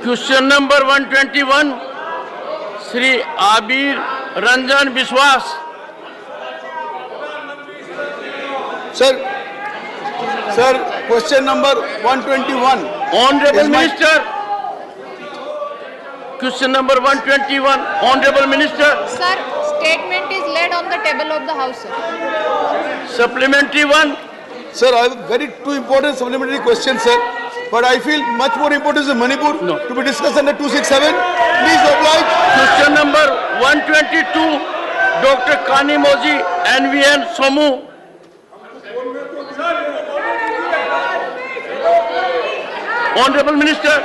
Question number 121 Shri आबिर Ranjan विश्वास। Sir question number 121 honourable minister. Question number 121 honourable minister. Sir, statement is laid on the table of the House, sir. Supplementary 1। Sir, I have two important supplementary questions, sir. But I feel much more important is Manipur to be discussed under 267. Please oblige. Question number 122 doctor Kanimozhi NVN Somu. Honourable minister.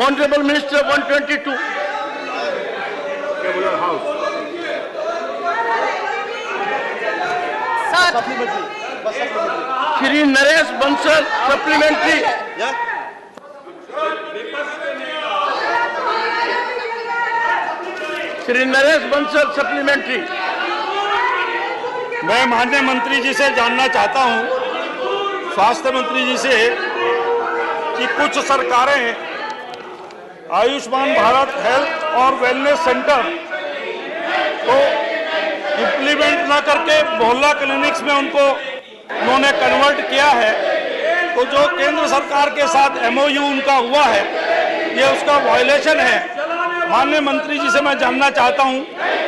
Honourable minister 122। Shri Naresh Bansal supplementary. Shri Naresh Bansal supplementary. मैं माननीय मंत्री जी से जानना चाहता हूं, स्वास्थ्य मंत्री जी से, कि कुछ सरकारें आयुष्मान भारत हेल्थ और वेलनेस सेंटर को इम्प्लीमेंट ना करके मोहल्ला क्लिनिक्स में उन्होंने कन्वर्ट किया है। तो जो केंद्र सरकार के साथ MOU उनका हुआ है, ये उसका वायलेशन है। माननीय मंत्री जी से मैं जानना चाहता हूं,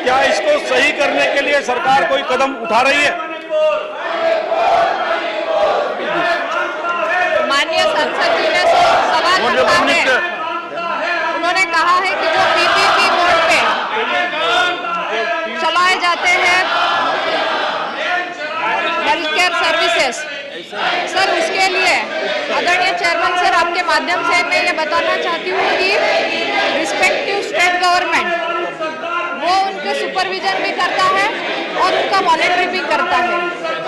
क्या इसको सही करने के लिए सरकार कोई कदम उठा रही है? माननीय सांसद जी ने सवाल रखा है। उन्होंने कहा है कि जो PPP मोड पे चलाए जाते हैं हेल्थ केयर सर्विसेज, सर उसके लिए आदरणीय चेयरमैन सर, आपके माध्यम से मैं ये बताना चाहती हूँ कि रिस्पेक्टिव स्टेट गवर्नमेंट वो उनके सुपरविजन भी करता है और उनका मॉनिटरिंग भी करता है।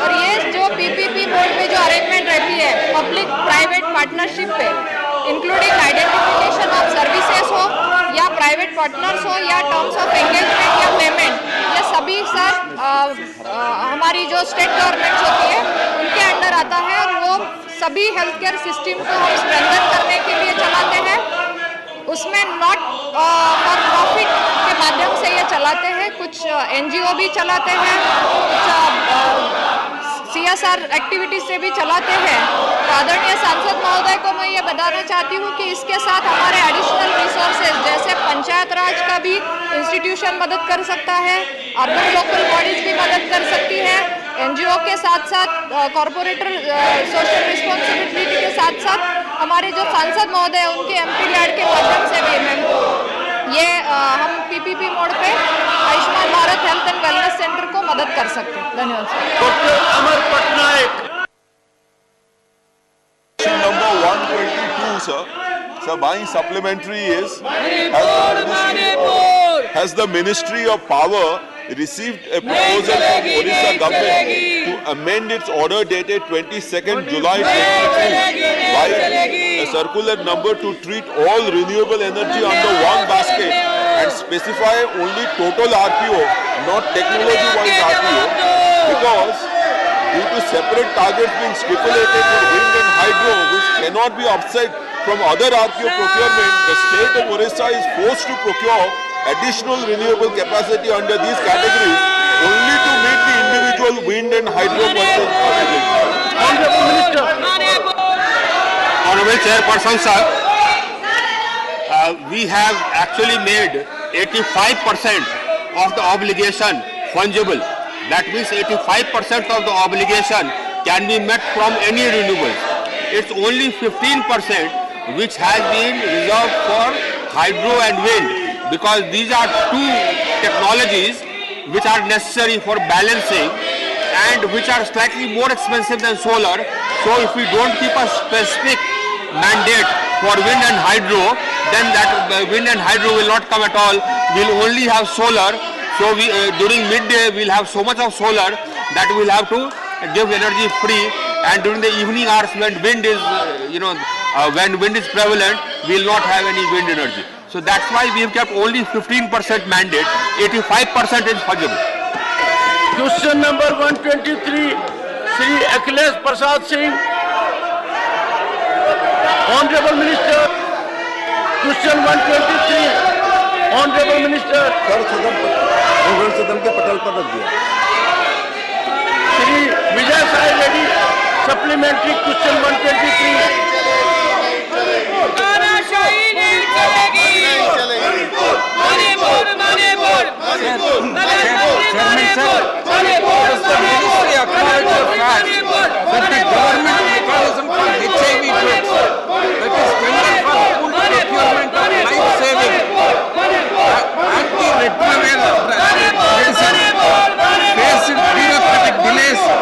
और ये जो PPP मोड में जो अरेंजमेंट रहती है पब्लिक प्राइवेट पार्टनरशिप पे, इंक्लूडिंग आइडेंटिफिकेशन ऑफ सर्विसेज हो या प्राइवेट पार्टनर्स हो या टर्म्स ऑफ एंगेजमेंट या पेमेंट, ये सभी सर हमारी जो स्टेट गवर्नमेंट्स होती है उनके अंडर आता है। और वो सभी हेल्थ केयर सिस्टम को हम स्ट्रेंथन करने के लिए चलाते हैं। उसमें नॉट फॉर प्रॉफिट के माध्यम से ये चलाते हैं, कुछ NGO भी चलाते हैं, कुछ CSR एक्टिविटीज से भी चलाते हैं। तो आदरणीय सांसद महोदय को मैं ये बताना चाहती हूँ कि इसके साथ हमारे एडिशनल रिसोर्सेज जैसे पंचायत राज का भी इंस्टीट्यूशन मदद कर सकता है, अर्बन लोकल बॉडीज भी मदद कर सकती है, NGO के साथ साथ कॉरपोरेटर सोशल रिस्पॉन्सिबिलिटी के साथ साथ हमारे जो सांसद महोदय हैं उनके MP लैड के माध्यम से भी मैम ये हम PPP मोड पे Ayushman Bharat health and wellness centre को मदद कर सकते हैं। धन्यवाद sir. Doctor Amar Patnaik. Number 122, sir. So my supplementary is, has the Ministry of Power received a proposal from Odisha government to amend its order dated 22nd July 2022 by a circular number to treat all renewable energy under one basket and specify only total RPO, not technology-wise RPO, because due to separate targets being stipulated for wind and hydro, which cannot be offset from other RPO procurement, the state of Odisha is forced to procure additional renewable capacity under these categories only to meet the individual wind and hydro purchase obligations. Honorable Minister. Honorable Chairperson, sir, we have actually made 85% of the obligation fungible. That means 85% of the obligation can be met from any renewables. It's only 15% which has been reserved for hydro and wind, because these are two technologies which are necessary for balancing and which are slightly more expensive than solar. So if we don't keep a specific mandate for wind and hydro, then that wind and hydro will not come at all. We'll only have solar. So we during midday we'll have so much of solar that we'll have to give energy free, and during the evening hours when wind is when wind is prevalent, we'll not have any wind energy. So that's why we have kept only 15% mandate, 85% is fungible. Question number 123, Shri Akhilesh Prasad Singh. Honorable Minister, question 123. Honorable Minister, sir सदन के पटल पर रख दिया। Shri Vijay Sai Reddy, supplementary question 123.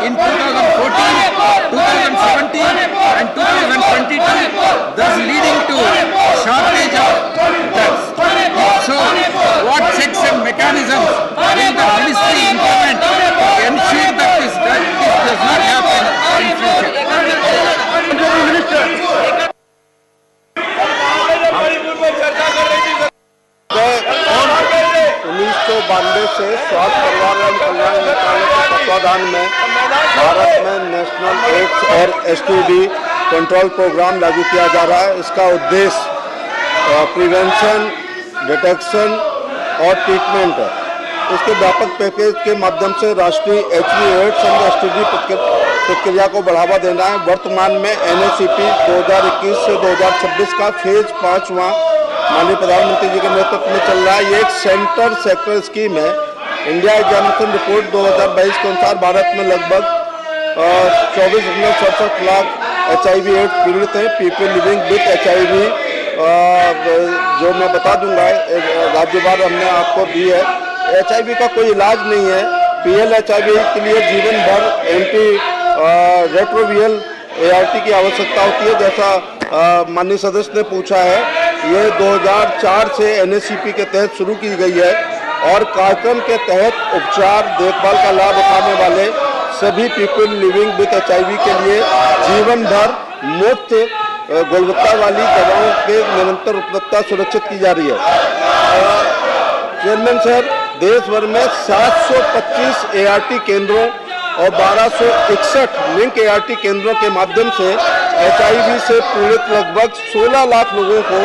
In 2014, 2017 and 2022, thus leading to shortage of drugs. So, what checks and mechanisms will the ministry implement to ensure that this does not happen in future? Honorable Minister. बानवे से स्वास्थ्य परिवार एवं कल्याण मंत्रालय के तत्वाधान में भारत में नेशनल एड्स और एसटीडी कंट्रोल प्रोग्राम लागू किया जा रहा है। इसका उद्देश्य प्रिवेंशन, डिटेक्शन और ट्रीटमेंट है। इसके व्यापक पैकेज के माध्यम से राष्ट्रीय एचवी एड्स एंड एसटीडी प्रक्रिया को बढ़ावा देना है। वर्तमान में एनएसीपी 2021 से 2026 का फेज 5वां माननीय प्रधानमंत्री जी के नेतृत्व में चल रहा है। ये एक सेंटर सेक्टर स्कीम है। इंडिया एग्जामिनेशन रिपोर्ट 2022 के अनुसार भारत में लगभग 24.67 लाख HIV एड्स पीड़ित हैं। पीपल लिविंग विथ HIV जो मैं बता दूंगा राज्यवार हमने आपको दी है। HIV का कोई इलाज नहीं है। PL-HIV के लिए जीवन भर एंटी रेट्रोविरल ART की आवश्यकता होती है, जैसा माननीय सदस्य ने पूछा है। ये 2004 से NACP के तहत शुरू की गई है और कार्यक्रम के तहत उपचार देखभाल का लाभ उठाने वाले सभी पीपल लिविंग विद HIV के लिए जीवन भर मुफ्त गुणवत्ता वाली दवाओं के निरंतर उपलब्धता सुनिश्चित की जा रही है। चेयरमैन सर, देश भर में 725 ART केंद्रों और 1261 लिंक ART केंद्रों के माध्यम से HIV से पीड़ित लगभग 16 लाख लोगों को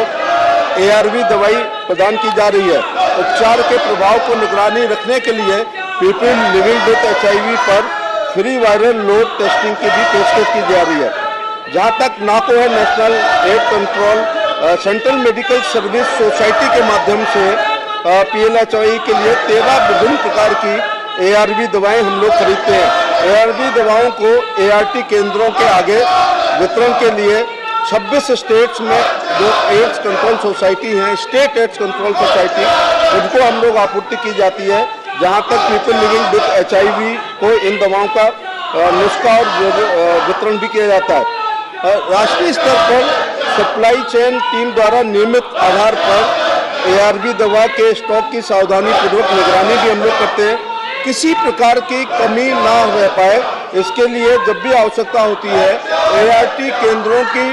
ARV दवाई प्रदान की जा रही है। उपचार के प्रभाव को निगरानी रखने के लिए पीपल लिविंग विद HIV पर फ्री वायरल लोड टेस्टिंग की भी पेशकश की जा रही है। जहां तक नाको है, national aid control central medical service society के माध्यम से PL-HIV के लिए 13 विभिन्न प्रकार की ARV दवाएं हम लोग खरीदते हैं। ARV दवाओं को ART केंद्रों के आगे वितरण के लिए 26 स्टेट्स में जो एड्स कंट्रोल सोसाइटी हैं, स्टेट एड्स कंट्रोल सोसाइटी, उनको हम लोग आपूर्ति की जाती है। जहां तक पीपल लिविंग विद HIV को इन दवाओं का नुस्खा और वितरण भी किया जाता है। राष्ट्रीय स्तर पर सप्लाई चेन टीम द्वारा नियमित आधार पर ARV दवा के स्टॉक की सावधानी पूर्वक निगरानी भी हम लोग करते हैं। किसी प्रकार की कमी ना रह पाए, इसके लिए जब भी आवश्यकता होती है ART केंद्रों की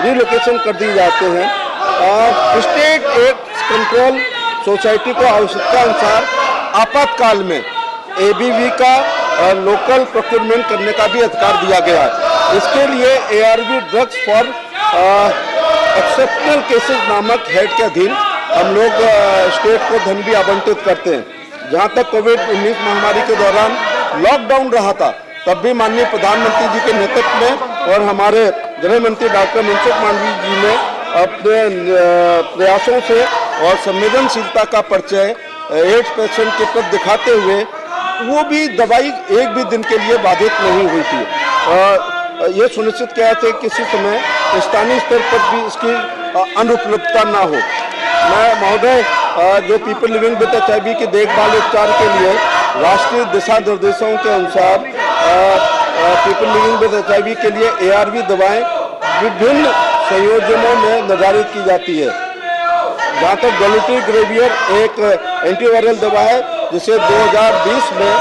रीलोकेशन कर दी जाते हैं। स्टेट एड्स कंट्रोल सोसाइटी को आवश्यकता अनुसार आपातकाल में ABV का लोकल प्रोक्योरमेंट करने का भी अधिकार दिया गया है। इसके लिए ARV drugs for exceptional cases नामक हेड के अधीन हम लोग स्टेट को धन भी आवंटित करते हैं। जहां तक कोविड-19 महामारी के दौरान लॉकडाउन रहा था, तब भी माननीय प्रधानमंत्री जी के नेतृत्व में और हमारे गृह मंत्री डॉक्टर मनसुख मांडविया जी ने अपने प्रयासों से और संवेदनशीलता का परिचय एड्स पेशेंट के प्रति दिखाते हुए वो भी दवाई एक भी दिन के लिए बाधित नहीं हुई थी। ये सुनिश्चित किया था किसी समय स्थानीय स्तर पर भी इसकी अनुपलब्धता ना हो। मैं महोदय जो पीपल लिविंग विद HIV की देखभाल उपचार के लिए राष्ट्रीय दिशा निर्देशों के अनुसार पीपल लिविंग विद HIV के लिए ARV दवाएं विभिन्न संयोजनों में निर्धारित की जाती है। जहाँ तक डोलुटिग्रेवियर एक एंटीवायरल दवा है जिसे 2020 में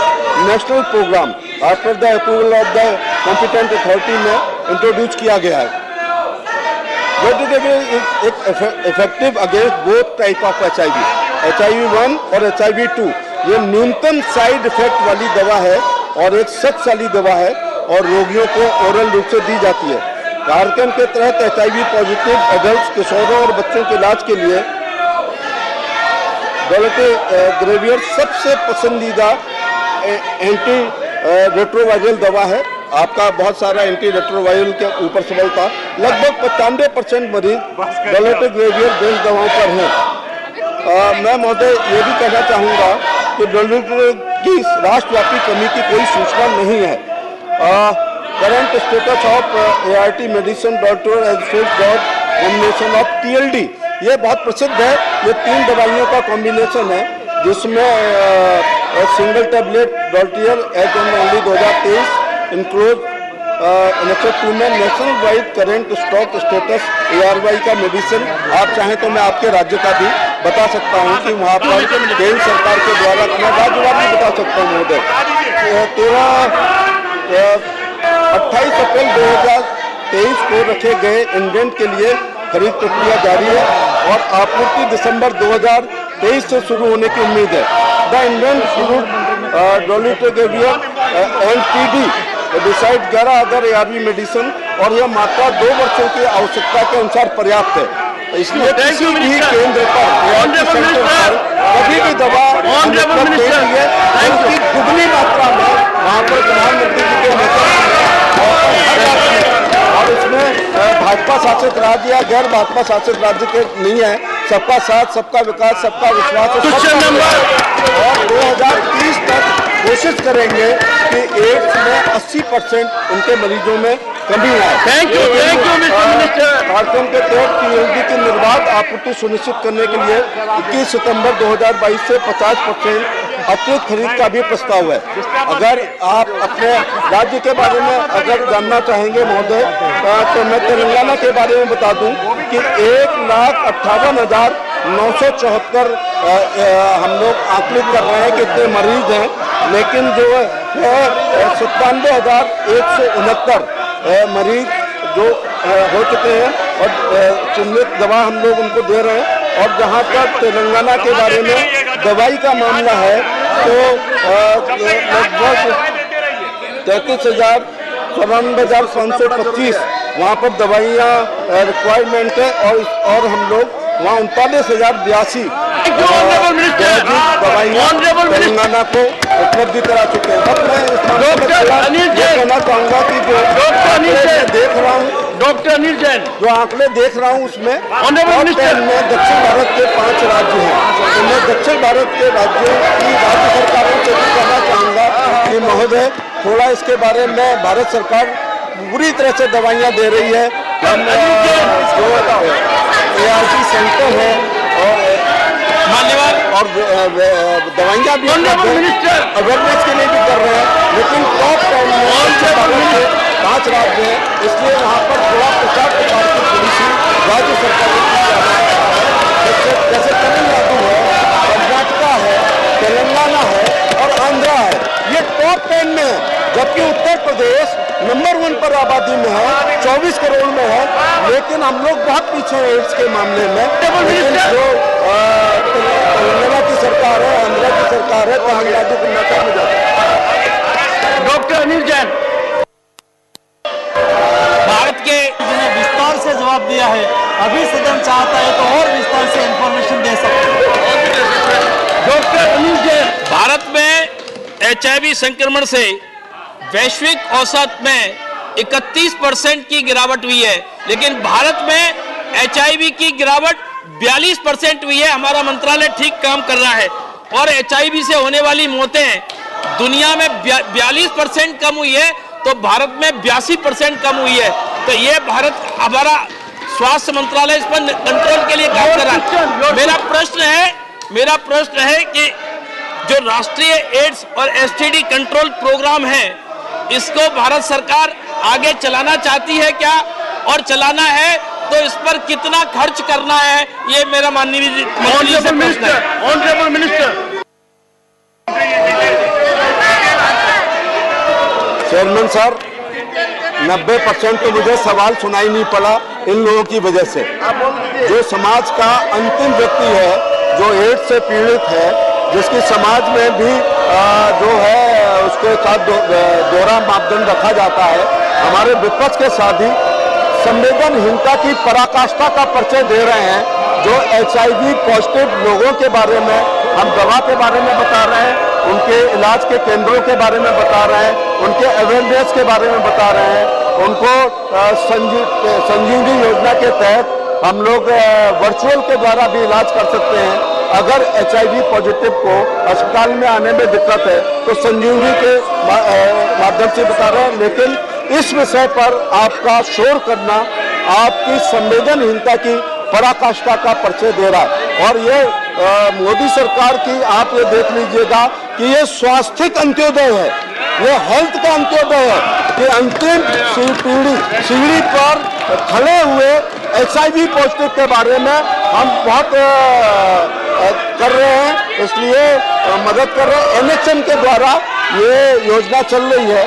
national programme after the approval of the competent authority में इंट्रोड्यूस किया गया है। Dolutegravir is effective against both type of HIV 1 और HIV 2। ये न्यूनतम साइड इफेक्ट वाली दवा है और एक शक्तिशाली दवा है। और रोगियों को ओरल रूप से दी जाती है। कार्यक्रम के तहत HIV पॉजिटिव एडल्ट, किशोरों और बच्चों के इलाज के लिए डोलोटेग्रेवियर सबसे पसंदीदा एंटी रेट्रोवायरल दवा है। आपका बहुत सारा एंटी रेट्रोवायरल के ऊपर सवाल था। लगभग 95% मरीज डोलोटेग्रेवियर बेस्ड दवाओं पर हैं। मैं महोदय ये भी कहना चाहूँगा कि डोलोटेग्रेवियर की राष्ट्रव्यापी कमी की कोई सूचना नहीं है। Current status of ART medicine doctor combination of TLD, ये बहुत प्रसिद्ध है। ये 3 दवाइयों का कॉम्बिनेशन है जिसमें सिंगल टैबलेट डॉल्टियर as on only 2023 include annexe 2 में national wide current stock status ARY का मेडिसिन। आप चाहें तो मैं आपके राज्य का भी बता सकता हूं कि वहां पर केंद्र सरकार के द्वारा, मैं राज्यवार भी बता सकता हूं महोदय। 28 अप्रैल 2023 को रखे गए इंडेंट के लिए खरीद प्रक्रिया जारी है और आपूर्ति दिसंबर 2023 से शुरू होने की उम्मीद है। The indent fruit dolutegravir NPD decide 11 other ARV medicine और यह मात्रा 2 वर्षों की आवश्यकता के अनुसार पर्याप्त है। इसलिए किसी भी केंद्र पर कभी भी दवा उपलब्ध नहीं है, उसकी दुगनी मात्रा में वहाँ पर प्रधानमंत्री जी के नेतृत्व और इसमें भाजपा शासित राज्य या गैर भाजपा शासित राज्य के नहीं है। सबका साथ, सबका विकास, सबका विश्वास और 2030 तक कोशिश करेंगे कि एड्स में 80% उनके मरीजों में कमी आए। Thank you mister minister. कार्यक्रम के तहत TLD की निर्बाध आपूर्ति सुनिश्चित करने के लिए 21 सितंबर 2022 से 50% अतिरिक्त खरीद का भी प्रस्ताव है। अगर आप अपने राज्य के बारे में अगर जानना चाहेंगे महोदय, तो मैं तेलंगाना के बारे में बता दूं कि 1,58,974 हम लोग आकलित कर रहे हैं कि इतने मरीज हैं, लेकिन जो है 97,169 मरीज जो हो चुके हैं और चिन्हित दवा हम लोग उनको दे रहे हैं। और जहाँ तक तेलंगाना के बारे में दवाई का मामला है तो लगभग 33,94,525 वहाँ पर दवाइयाँ रिक्वायरमेंट है और हम लोग वहाँ 39,082 दवाइयाँ तेलंगाना को उपलब्ध करा चुके हैं। कहना चाहूँगा कि जो देख रहा हूँ डॉक्टर अनिल जैन, जो आंकड़े देख रहा हूँ उसमें में दक्षिण भारत के 5 राज्य हैं। तो मैं दक्षिण भारत के राज्यों की राज्य सरकारों से भी कहना चाहूँगा कि महोदय थोड़ा इसके बारे में भारत सरकार पूरी तरह से दवाइयाँ दे रही है। हम जो ART सेंटर है और दवाइयाँ भी अवेयरनेस के लिए भी कर रहे हैं, लेकिन टॉप 10 में 5 राज्य हैं, इसलिए वहाँ पर थोड़ा प्रचार प्रसार की पॉलिसी राज्य सरकार जैसे तमिलनाडु है, कर्नाटका है, तेलंगाना है और आंध्रा है, ये टॉप 10 में है। जबकि उत्तर प्रदेश नंबर 1 पर आबादी में है, 24 करोड़ में है, लेकिन हम लोग बहुत पीछे हैं एड्स के मामले में। लेकिन जो तेलंगाना की सरकार है, आंध्रा की सरकार है, तमिलनाडु कर्नाटक में जाता है। डॉक्टर अनिल जैन भारत के विस्तार से जवाब दिया है, अभी सदन चाहता है तो और विस्तार से इंफॉर्मेशन दे सकते हैं। डॉक्टर अनिल जैन, भारत में HIV संक्रमण से वैश्विक औसत में 31% की गिरावट हुई है, लेकिन भारत में HIV की गिरावट 42% हुई है। हमारा मंत्रालय ठीक काम कर रहा है और HIV से होने वाली मौतें दुनिया में 42% कम हुई है, तो भारत में 82% कम हुई है। तो ये भारत, हमारा स्वास्थ्य मंत्रालय इस पर कंट्रोल के लिए काम कर रहा है। मेरा प्रश्न है कि जो राष्ट्रीय एड्स और STD कंट्रोल प्रोग्राम है, इसको भारत सरकार आगे चलाना चाहती है क्या, और चलाना है तो इस पर कितना खर्च करना है, ये मेरा माननीय मंत्री से प्रश्न है। Honourable minister. चेयरमैन सर, 90% तो मुझे सवाल सुनाई नहीं पड़ा इन लोगों की वजह से। जो समाज का अंतिम व्यक्ति है, जो एड्स से पीड़ित है, जिसकी समाज में भी जो है उसके साथ दोहरा मापदंड रखा जाता है। हमारे विपक्ष के साथी संवेदनहीनता की पराकाष्ठा का परिचय दे रहे हैं। जो HIV पॉजिटिव लोगों के बारे में हम दवा के बारे में बता रहे हैं, उनके इलाज के केंद्रों के बारे में बता रहे हैं, उनके अवेयरनेस के बारे में बता रहे हैं, उनको संजीवनी योजना के तहत हम लोग वर्चुअल के द्वारा भी इलाज कर सकते हैं। अगर HIV पॉजिटिव को अस्पताल में आने में दिक्कत है तो संजीवनी के माध्यम से बता रहे हैं। लेकिन इस विषय पर आपका शोर करना आपकी संवेदनहीनता की पराकाष्ठा का परिचय दे रहा है। और ये मोदी सरकार की आप ये देख लीजिएगा कि ये स्वास्थ्यिक अंत्योदय है, ये हेल्थ का अंत्योदय है कि अंतिम सीढ़ी पर खड़े हुए HIV पॉजिटिव के बारे में हम बहुत कर रहे हैं, इसलिए मदद कर रहे हैं। NHM के द्वारा ये योजना चल रही है।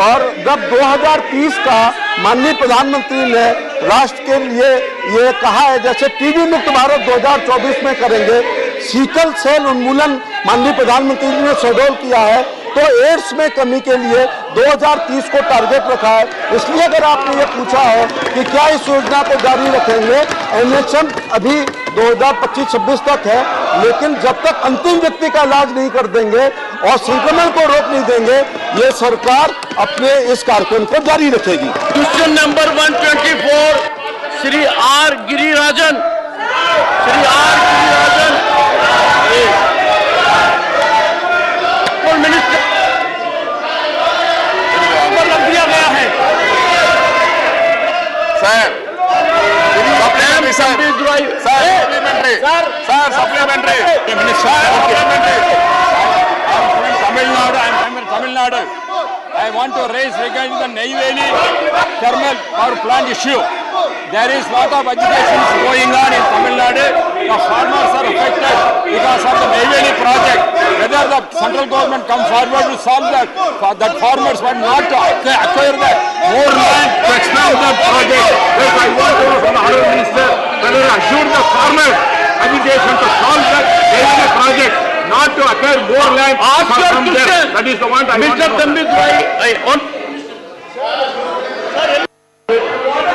और जब 2030 का माननीय प्रधानमंत्री ने राष्ट्र के लिए ये कहा है, जैसे टीबी मुक्त भारत 2024 में करेंगे, सीकल सेल उन्मूलन माननीय प्रधानमंत्री जी ने शेड्यूल किया है, तो एड्स में कमी के लिए 2030 को टारगेट रखा है। इसलिए अगर आपने ये पूछा है कि क्या इस योजना को जारी रखेंगे, NHM अभी 2025-26 तक है, लेकिन जब तक अंतिम व्यक्ति का इलाज नहीं कर देंगे और संक्रमण को रोक नहीं देंगे, ये सरकार अपने इस कार्यक्रम को जारी रखेगी। Question number 124 Shri R Girirajan, minister लग दिया गया है। Tamil Nadu. I want to raise regarding the Neyveli thermal power plant issue. There is lot of agitations going on in Tamil Nadu. The farmers are affected because of the Neyveli project. Whether the central government come forward to solve that farmers want not to acquire that more land to expand that project. Yes, I want to know from the Honourable Minister whether assure the farmers agitation to solve that Neyveli project, not to acquire more land from there. That is the one I want to know.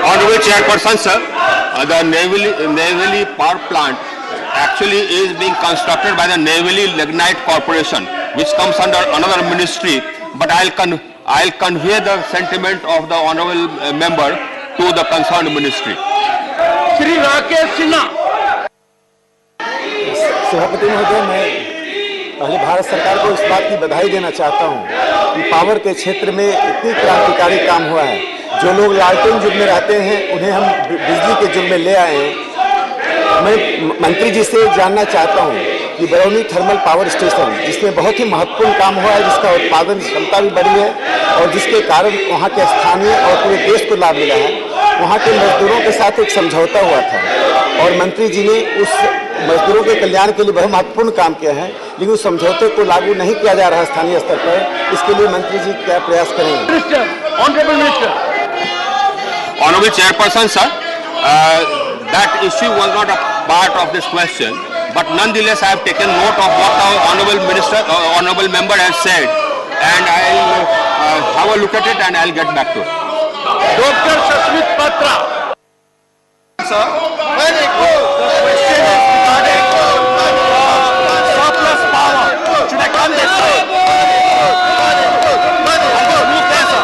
Honorable Chairperson, sir, the Neyveli power plant actually is being constructed by the Neyveli Lignite Corporation, which comes under another ministry. But I'll convey the sentiment of the honorable member to the concerned ministry. Shri Rakesh Sinha. सभापति महोदय, मैं पहले भारत सरकार को इस बात की बधाई देना चाहता हूं कि पावर के क्षेत्र में इतनी क्रांतिकारी काम हुआ है। जो लोग लालटेन युग में रहते हैं उन्हें हम बिजली के युग में ले आए हैं। मैं मंत्री जी से जानना चाहता हूं कि बरौनी थर्मल पावर स्टेशन, जिसमें बहुत ही महत्वपूर्ण काम हुआ है, जिसका उत्पादन क्षमता भी बढ़ी है और जिसके कारण वहाँ के स्थानीय और पूरे देश को लाभ मिला है, वहाँ के मजदूरों के साथ एक समझौता हुआ था और मंत्री जी ने उस मजदूरों के कल्याण के लिए बहुत महत्वपूर्ण काम किया है, लेकिन उस समझौते को लागू नहीं किया जा रहा है स्थानीय स्तर पर। इसके लिए मंत्री जी क्या प्रयास करेंगे? Honourable minister. Honorable Chairperson, sir, that issue was not a part of this question, but nonetheless I have taken note of what our honorable member has said, and I'll have a look at it and I'll get back to it. Doctor Sasmit Patra. Sir, surplus power. Should I come this way? Move there, sir.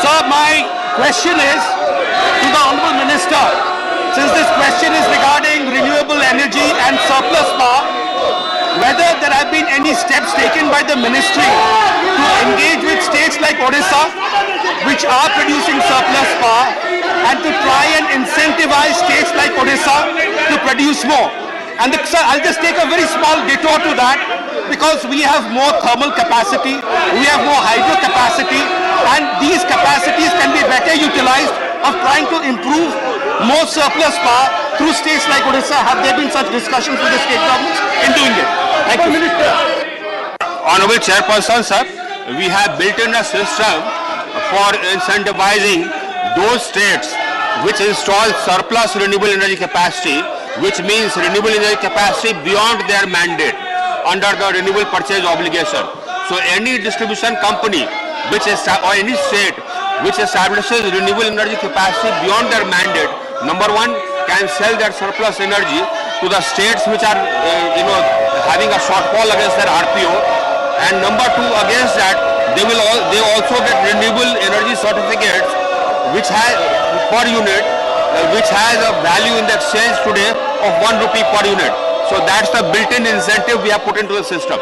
Sir, my question is to the Honourable Minister. Since this question is regarding renewable energy and surplus power, whether there have been any steps taken by the ministry to engage with states like Odisha, which are producing surplus power, and to try and incentivize states like Odisha to produce more. And sir, I'll just take a very small detour to that, because we have more thermal capacity, we have more hydro capacity, and these capacities can be better utilized of trying to improve more surplus power through states like Odisha. Have there been such discussions with the state governments in doing it? Thank you, Minister. Honorable Chairperson, sir, we have built in a system for incentivizing those states which install surplus renewable energy capacity, which means renewable energy capacity beyond their mandate under the renewable purchase obligation. So any distribution company which is, or any state which establishes renewable energy capacity beyond their mandate, number one, can sell their surplus energy to the states which are having a shortfall against their RPO, and number two, against that they also get renewable energy certificates which has per unit which has a value in the exchange today of 1 rupee per unit. So that's the built-in incentive we have put into the system.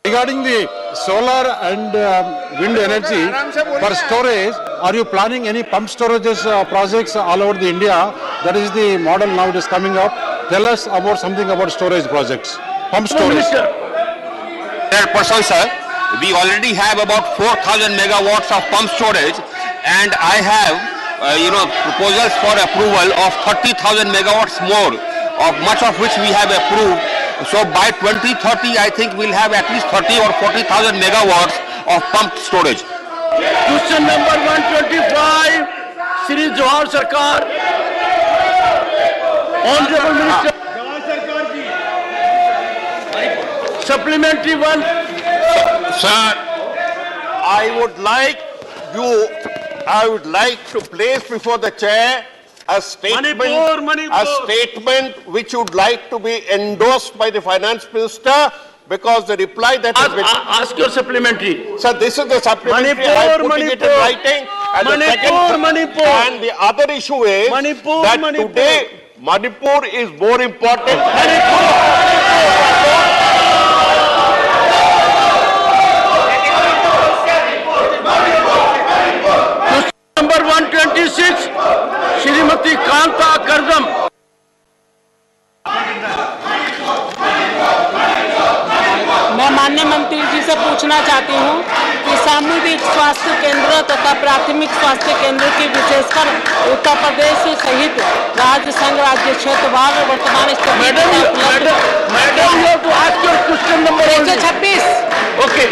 Regarding the solar and wind energy for storage, are you planning any pump storages projects all over the India? That is the model now it is coming up. Tell us about something about storage projects, pump storage. Sir, we already have about 4,000 megawatts of pump storage, and I have proposals for approval of 30,000 megawatts more, of much of which we have approved. So by 2030, I think we'll have at least 30 or 40,000 megawatts of pumped storage. Question number 125, Shri Johar Sarkar. Honorable Minister. Supplementary one. Sir, I would like to place before the chair a statement which would like to be endorsed by the finance minister, because the reply that has been... Ask your supplementary. Sir, this is the supplementary. I am putting it in writing. And the other issue is that today Manipur is more important. Number 126, Shrimati Kanta Kardam. मैं माननीय मंत्री जी से पूछना चाहती हूँ कि सामुदायिक स्वास्थ्य केंद्र तथा प्राथमिक स्वास्थ्य केंद्र की विशेषकर उत्तर प्रदेश सहित राज्य संघ राज्य क्षेत्रवार वर्तमान स्थिति 126। ओके,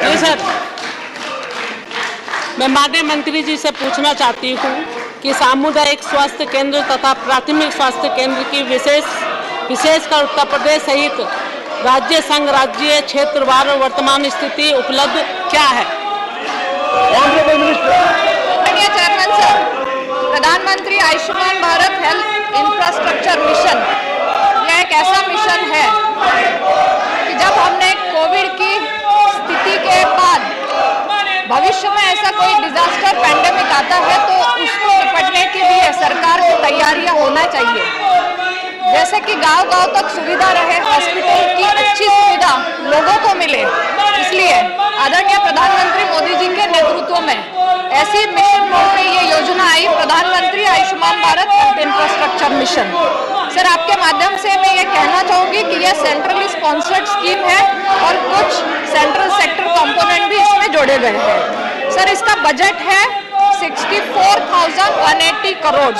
जी सर, मैं माननीय मंत्री जी से पूछना चाहती हूँ कि सामुदायिक स्वास्थ्य केंद्र तथा प्राथमिक स्वास्थ्य केंद्र की विशेषकर उत्तर प्रदेश सहित राज्य संघ राज्य क्षेत्रवार वर्तमान स्थिति उपलब्ध क्या है? चेयरमैन सर, प्रधानमंत्री Ayushman Bharat health infrastructure mission, यह एक ऐसा मिशन है कि जब हमने कोविड की स्थिति के बाद भविष्य में ऐसा कोई डिजास्टर पैंडेमिक आता है तो उसको निपटने के लिए सरकार को तैयारियां होना चाहिए, जैसे कि गांव-गांव तक सुविधा रहे, हॉस्पिटल की अच्छी सुविधा लोगों को मिले। इसलिए आदरणीय प्रधानमंत्री मोदी जी के नेतृत्व में ऐसी मिशन मोड में ये योजना आई, प्रधानमंत्री Ayushman Bharat health infrastructure mission. Sir, आपके माध्यम से मैं ये कहना चाहूँगी कि यह सेंट्रली स्पॉन्सर्ड स्कीम है और कुछ सेंट्रल सेक्टर कंपोनेंट भी इसमें जोड़े गए हैं। सर, इसका बजट है 64,180 करोड़।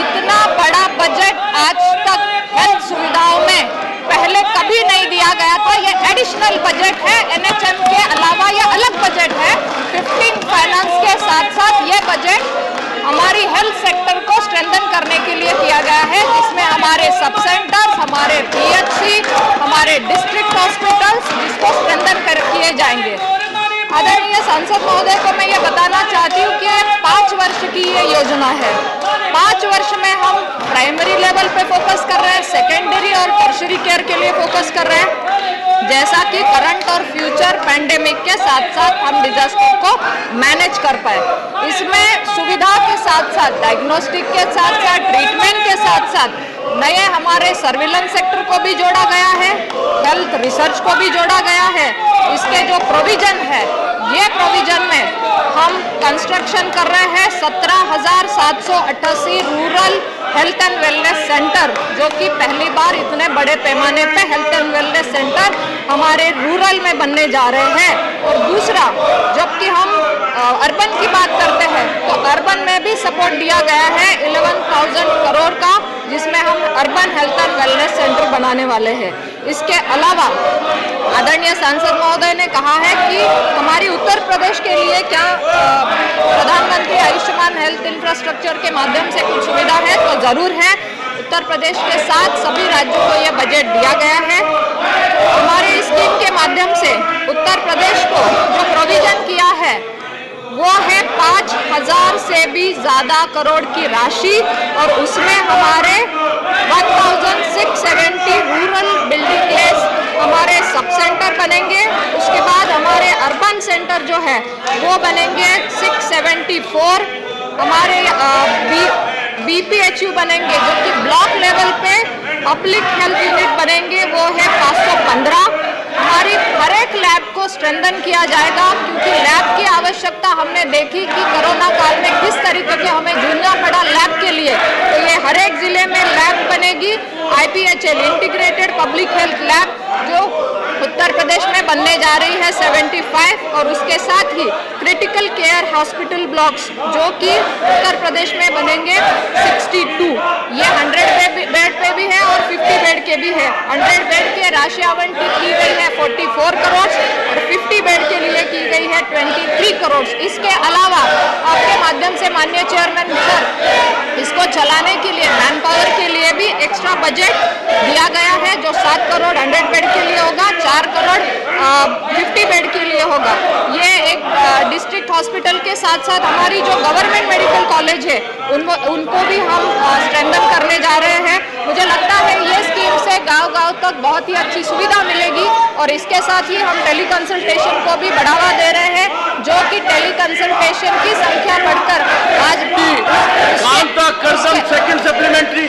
इतना बड़ा बजट आज तक हेल्थ सुविधाओं में पहले कभी नहीं दिया गया था। यह एडिशनल बजट है, NHM के अलावा यह अलग बजट है। 15 फाइनेंस के साथ साथ यह बजट हमारी हेल्थ सेक्टर को स्ट्रेंथन करने के लिए किया गया है, जिसमें हमारे सब सेंटर्स, हमारे PHC, हमारे डिस्ट्रिक्ट हॉस्पिटल्स जिसको स्ट्रेंथन किए जाएंगे। आदरणीय सांसद महोदय को मैं ये बताना चाहती हूँ कि 5 वर्ष की ये योजना है। 5 वर्ष में हम प्राइमरी लेवल पे फोकस कर रहे हैं, सेकेंडरी और टर्शरी केयर के लिए फोकस कर रहे हैं, जैसा कि करंट और फ्यूचर पैंडेमिक के साथ साथ हम डिजास्टर को मैनेज कर पाए। इसमें सुविधा के साथ साथ, डायग्नोस्टिक के साथ साथ, ट्रीटमेंट के साथ साथ नए हमारे सर्विलेंस सेक्टर को भी जोड़ा गया है, हेल्थ रिसर्च को भी जोड़ा गया है। इसके जो प्रोविजन है, ये प्रोविजन में हम कंस्ट्रक्शन कर रहे हैं 17,788 rural health and wellness centre, जो कि पहली बार इतने बड़े पैमाने पे हेल्थ एंड वेलनेस सेंटर हमारे रूरल में बनने जा रहे हैं। और दूसरा, जबकि हम अर्बन की बात करते हैं तो अर्बन में भी सपोर्ट दिया गया है 11,000 करोड़ का, जिसमें हम urban health and wellness centre बनाने वाले हैं। इसके अलावा आदरणीय सांसद महोदय ने कहा है कि हमारी उत्तर प्रदेश के लिए क्या प्रधानमंत्री आयुष्मान हेल्थ इंफ्रास्ट्रक्चर के माध्यम से कुछ सुविधा है, तो जरूर है। उत्तर प्रदेश के साथ सभी राज्यों को यह बजट दिया गया है। हमारे स्कीम के माध्यम से उत्तर प्रदेश को जो प्रोविजन किया है वो है 5,000 से भी ज्यादा करोड़ की राशि, और उसमें हमारे 1,670 रूरल बिल्डिंग हमारे सब सेंटर बनेंगे। उसके बाद हमारे अर्बन सेंटर जो है वो बनेंगे 674, हमारे BPHU बनेंगे जो कि ब्लॉक लेवल पे पब्लिक हेल्थ यूनिट बनेंगे, वो है 515। हमारी हर एक लैब को स्ट्रेंथन किया जाएगा, क्योंकि लैब की आवश्यकता हमने देखी कि कोरोना काल में किस तरीके के हमें जूझना पड़ा लैब के लिए। तो ये हर एक जिले में लैब बनेगी। IPHL integrated public health lab जो उत्तर प्रदेश में बनने जा रही है 75, और उसके साथ ही क्रिटिकल केयर हॉस्पिटल ब्लॉक्स जो कि उत्तर प्रदेश में बनेंगे 62। ये 100 बेड पे भी है और 50 बेड के भी है। 100 बेड के राशि आवंटित की गई है 44 करोड़ और 50 बेड के लिए की गई है 23 करोड़। इसके अलावा आपके माध्यम से माननीय चेयरमैन सर, इसको चलाने के लिए मैन पावर के लिए भी एक्स्ट्रा बजट दिया गया है, जो 7 करोड़ 100 बेड के लिए होगा, 4 करोड़ 50 बेड के लिए होगा। ये एक डिस्ट्रिक्ट हॉस्पिटल के साथ साथ हमारी जो गवर्नमेंट मेडिकल कॉलेज है उनको भी हम स्ट्रेंथन करने जा रहे हैं। मुझे लगता है ये स्कीम से गांव-गांव तक बहुत ही अच्छी सुविधा मिलेगी, और इसके साथ ही हम टेली कंसल्टेशन को भी बढ़ावा दे रहे हैं, जो कि टेली कंसल्टेशन की संख्या बढ़कर आज कांता करदम सेकंड सप्लीमेंट्री।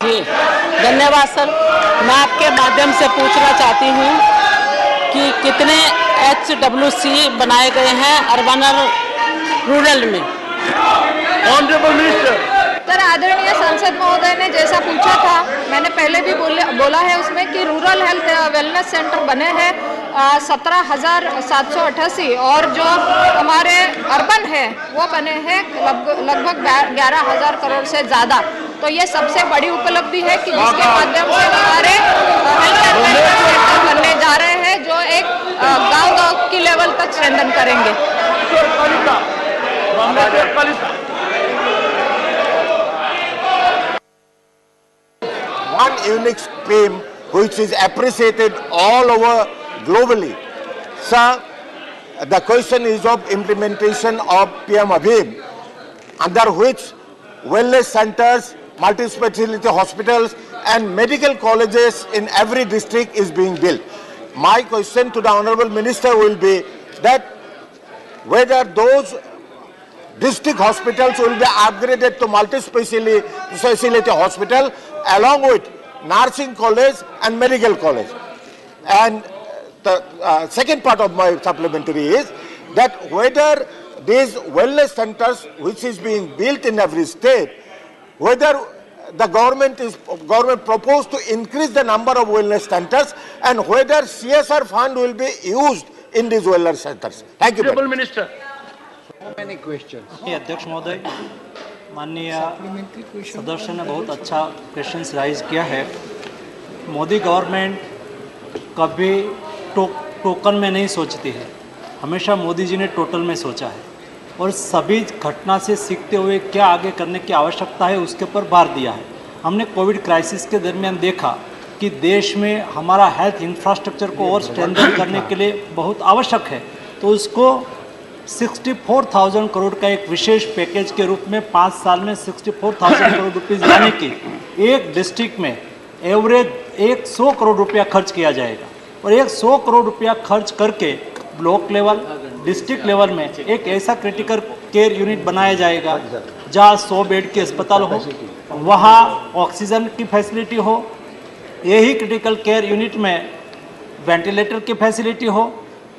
जी धन्यवाद सर। मैं आपके माध्यम से पूछना चाहती हूँ कि कितने HWC बनाए गए हैं अर्बन और रूरल में। ऑनरेबल मिनिस्टर सर, आदरणीय सांसद महोदय ने जैसा पूछा था, मैंने पहले भी बोला है उसमें कि रूरल हेल्थ वेलनेस सेंटर बने हैं 17,788, और जो हमारे अर्बन है वो बने हैं लगभग 11,000 करोड़ से ज़्यादा। तो ये सबसे बड़ी उपलब्धि है कि जिसके माध्यम से हमारे हेल्थ एंड वेलनेस सेंटर बनने जा रहे हैं, जो एक गांव-गांव की लेवल तक स्ट्रेंथन करेंगे। One unique scheme which is appreciated all over globally. Sir, the question is of implementation of PM Abhim, under which wellness centers, multi-speciality hospitals and medical colleges in every district is being built. My question to the Honorable Minister will be that whether those district hospitals will be upgraded to multi-speciality hospital along with nursing college and medical college. And the second part of my supplementary is that whether these wellness centers which is being built in every state, whether the government proposed to increase the number of wellness centers, and whether CSR fund will be used in these wellness centers. Thank you. Honourable minister Many questions. अध्यक्ष महोदय, माननीय सदस्य ने बहुत अच्छा questions rise किया है। Modi government कभी टोकन में नहीं सोचती है, हमेशा मोदी जी ने टोटल में सोचा है, और सभी घटना से सीखते हुए क्या आगे करने की आवश्यकता है उसके ऊपर भार दिया है। हमने कोविड क्राइसिस के दरमियान देखा कि देश में हमारा हेल्थ इंफ्रास्ट्रक्चर को और स्ट्रेंथन करने के लिए बहुत आवश्यक है, तो उसको 64,000 करोड़ का एक विशेष पैकेज के रूप में 5 साल में 64,000 करोड़ रुपीज़ यानी कि एक डिस्ट्रिक्ट में एवरेज 100 करोड़ रुपया खर्च किया जाएगा, और 100 करोड़ रुपया खर्च करके ब्लॉक लेवल डिस्ट्रिक्ट लेवल में एक ऐसा क्रिटिकल केयर यूनिट बनाया जाएगा जहाँ 100 बेड के अस्पताल हो, वहाँ ऑक्सीजन की फैसिलिटी हो, यही क्रिटिकल केयर यूनिट में वेंटिलेटर की फैसिलिटी हो,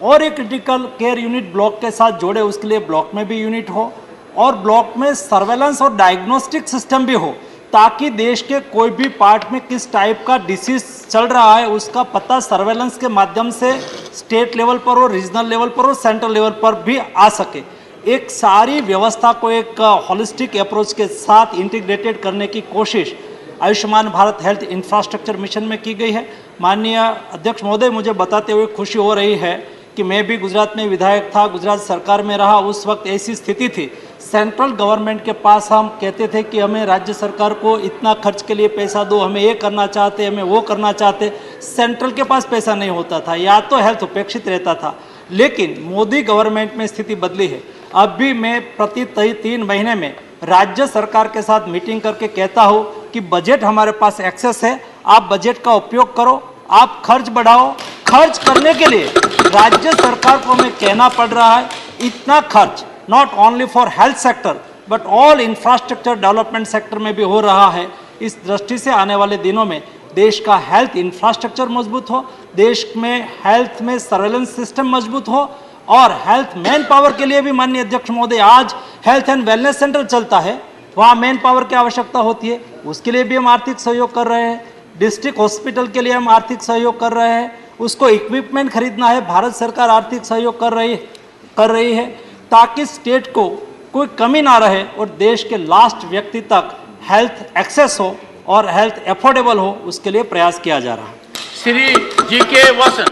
और एक क्रिटिकल केयर यूनिट ब्लॉक के साथ जोड़े उसके लिए ब्लॉक में भी यूनिट हो, और ब्लॉक में सर्वेलेंस और डायग्नोस्टिक सिस्टम भी हो, ताकि देश के कोई भी पार्ट में किस टाइप का डिसीज चल रहा है उसका पता सर्वेलेंस के माध्यम से स्टेट लेवल पर और रीजनल लेवल पर और सेंट्रल लेवल पर भी आ सके। एक सारी व्यवस्था को एक होलिस्टिक अप्रोच के साथ इंटीग्रेटेड करने की कोशिश Ayushman Bharat health infrastructure mission में की गई है। माननीय अध्यक्ष महोदय, मुझे बताते हुए खुशी हो रही है कि मैं भी गुजरात में विधायक था, गुजरात सरकार में रहा। उस वक्त ऐसी स्थिति थी, सेंट्रल गवर्नमेंट के पास हम कहते थे कि हमें राज्य सरकार को इतना खर्च के लिए पैसा दो, हमें ये करना चाहते, हमें वो करना चाहते। सेंट्रल के पास पैसा नहीं होता था, या तो हेल्थ उपेक्षित रहता था। लेकिन मोदी गवर्नमेंट में स्थिति बदली है। अब भी मैं प्रति 3 महीने में राज्य सरकार के साथ मीटिंग करके कहता हूँ कि बजट हमारे पास एक्सेस है, आप बजट का उपयोग करो, आप खर्च बढ़ाओ। खर्च करने के लिए राज्य सरकार को हमें कहना पड़ रहा है इतना खर्च not only for health sector but all infrastructure development sector में भी हो रहा है। इस दृष्टि से आने वाले दिनों में देश का हेल्थ इंफ्रास्ट्रक्चर मजबूत हो, देश में हेल्थ में सर्वेलेंस सिस्टम मजबूत हो और हेल्थ मैन पावर के लिए भी माननीय अध्यक्ष महोदय आज हेल्थ एंड वेलनेस सेंटर चलता है, वहाँ मैन पावर की आवश्यकता होती है, उसके लिए भी हम आर्थिक सहयोग कर रहे हैं। डिस्ट्रिक्ट हॉस्पिटल के लिए हम आर्थिक सहयोग कर रहे हैं, उसको इक्विपमेंट खरीदना है, भारत सरकार आर्थिक सहयोग कर रही है ताकि स्टेट को कोई कमी ना रहे और देश के लास्ट व्यक्ति तक हेल्थ एक्सेस हो और हेल्थ एफोर्डेबल हो, उसके लिए प्रयास किया जा रहा है। Shri G.K. Vasan.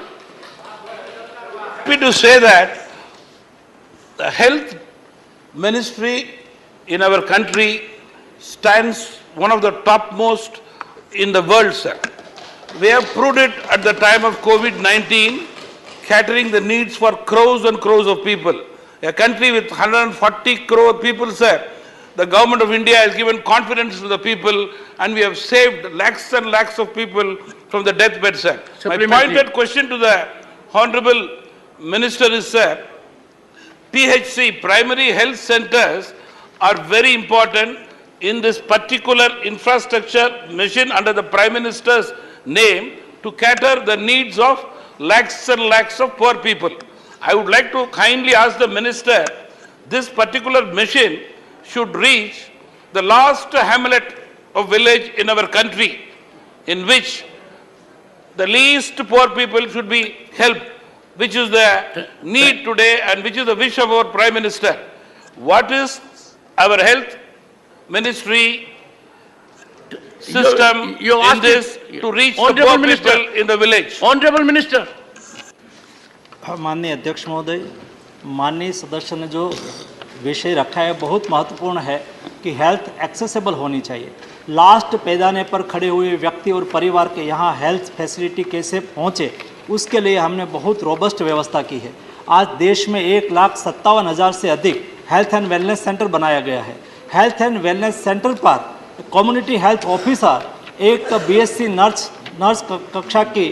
Happy to say that the health ministry in our country stands one of the topmost in the world, sir. We have proved it at the time of COVID-19, catering the needs for crores and crores of people. A country with 140 crore people, sir. The government of India has given confidence to the people and we have saved lakhs and lakhs of people from the deathbed, sir. My pointed question to the Honorable Minister is, sir, PHC, primary health centers, are very important in this particular infrastructure mission under the Prime Minister's name to cater the needs of lakhs and lakhs of poor people. I would like to kindly ask the Minister, this particular mission should reach the last hamlet of village in our country, in which the least poor people should be helped, which is the need today and which is the wish of our Prime Minister. What is our health ministry system in this to reach the poor people in the village? Honorable Minister. माननीय अध्यक्ष महोदय, माननीय सदस्य ने जो विषय रखा है बहुत महत्वपूर्ण है कि हेल्थ एक्सेसिबल होनी चाहिए। लास्ट पैदाने पर खड़े हुए व्यक्ति और परिवार के यहाँ हेल्थ फैसिलिटी कैसे पहुँचे, उसके लिए हमने बहुत रोबस्ट व्यवस्था की है। आज देश में 1,57,000 से अधिक हेल्थ एंड वेलनेस सेंटर बनाया गया है। हेल्थ एंड वेलनेस सेंटर पर कम्युनिटी हेल्थ ऑफिसर, एक बीएससी नर्स कक्षा की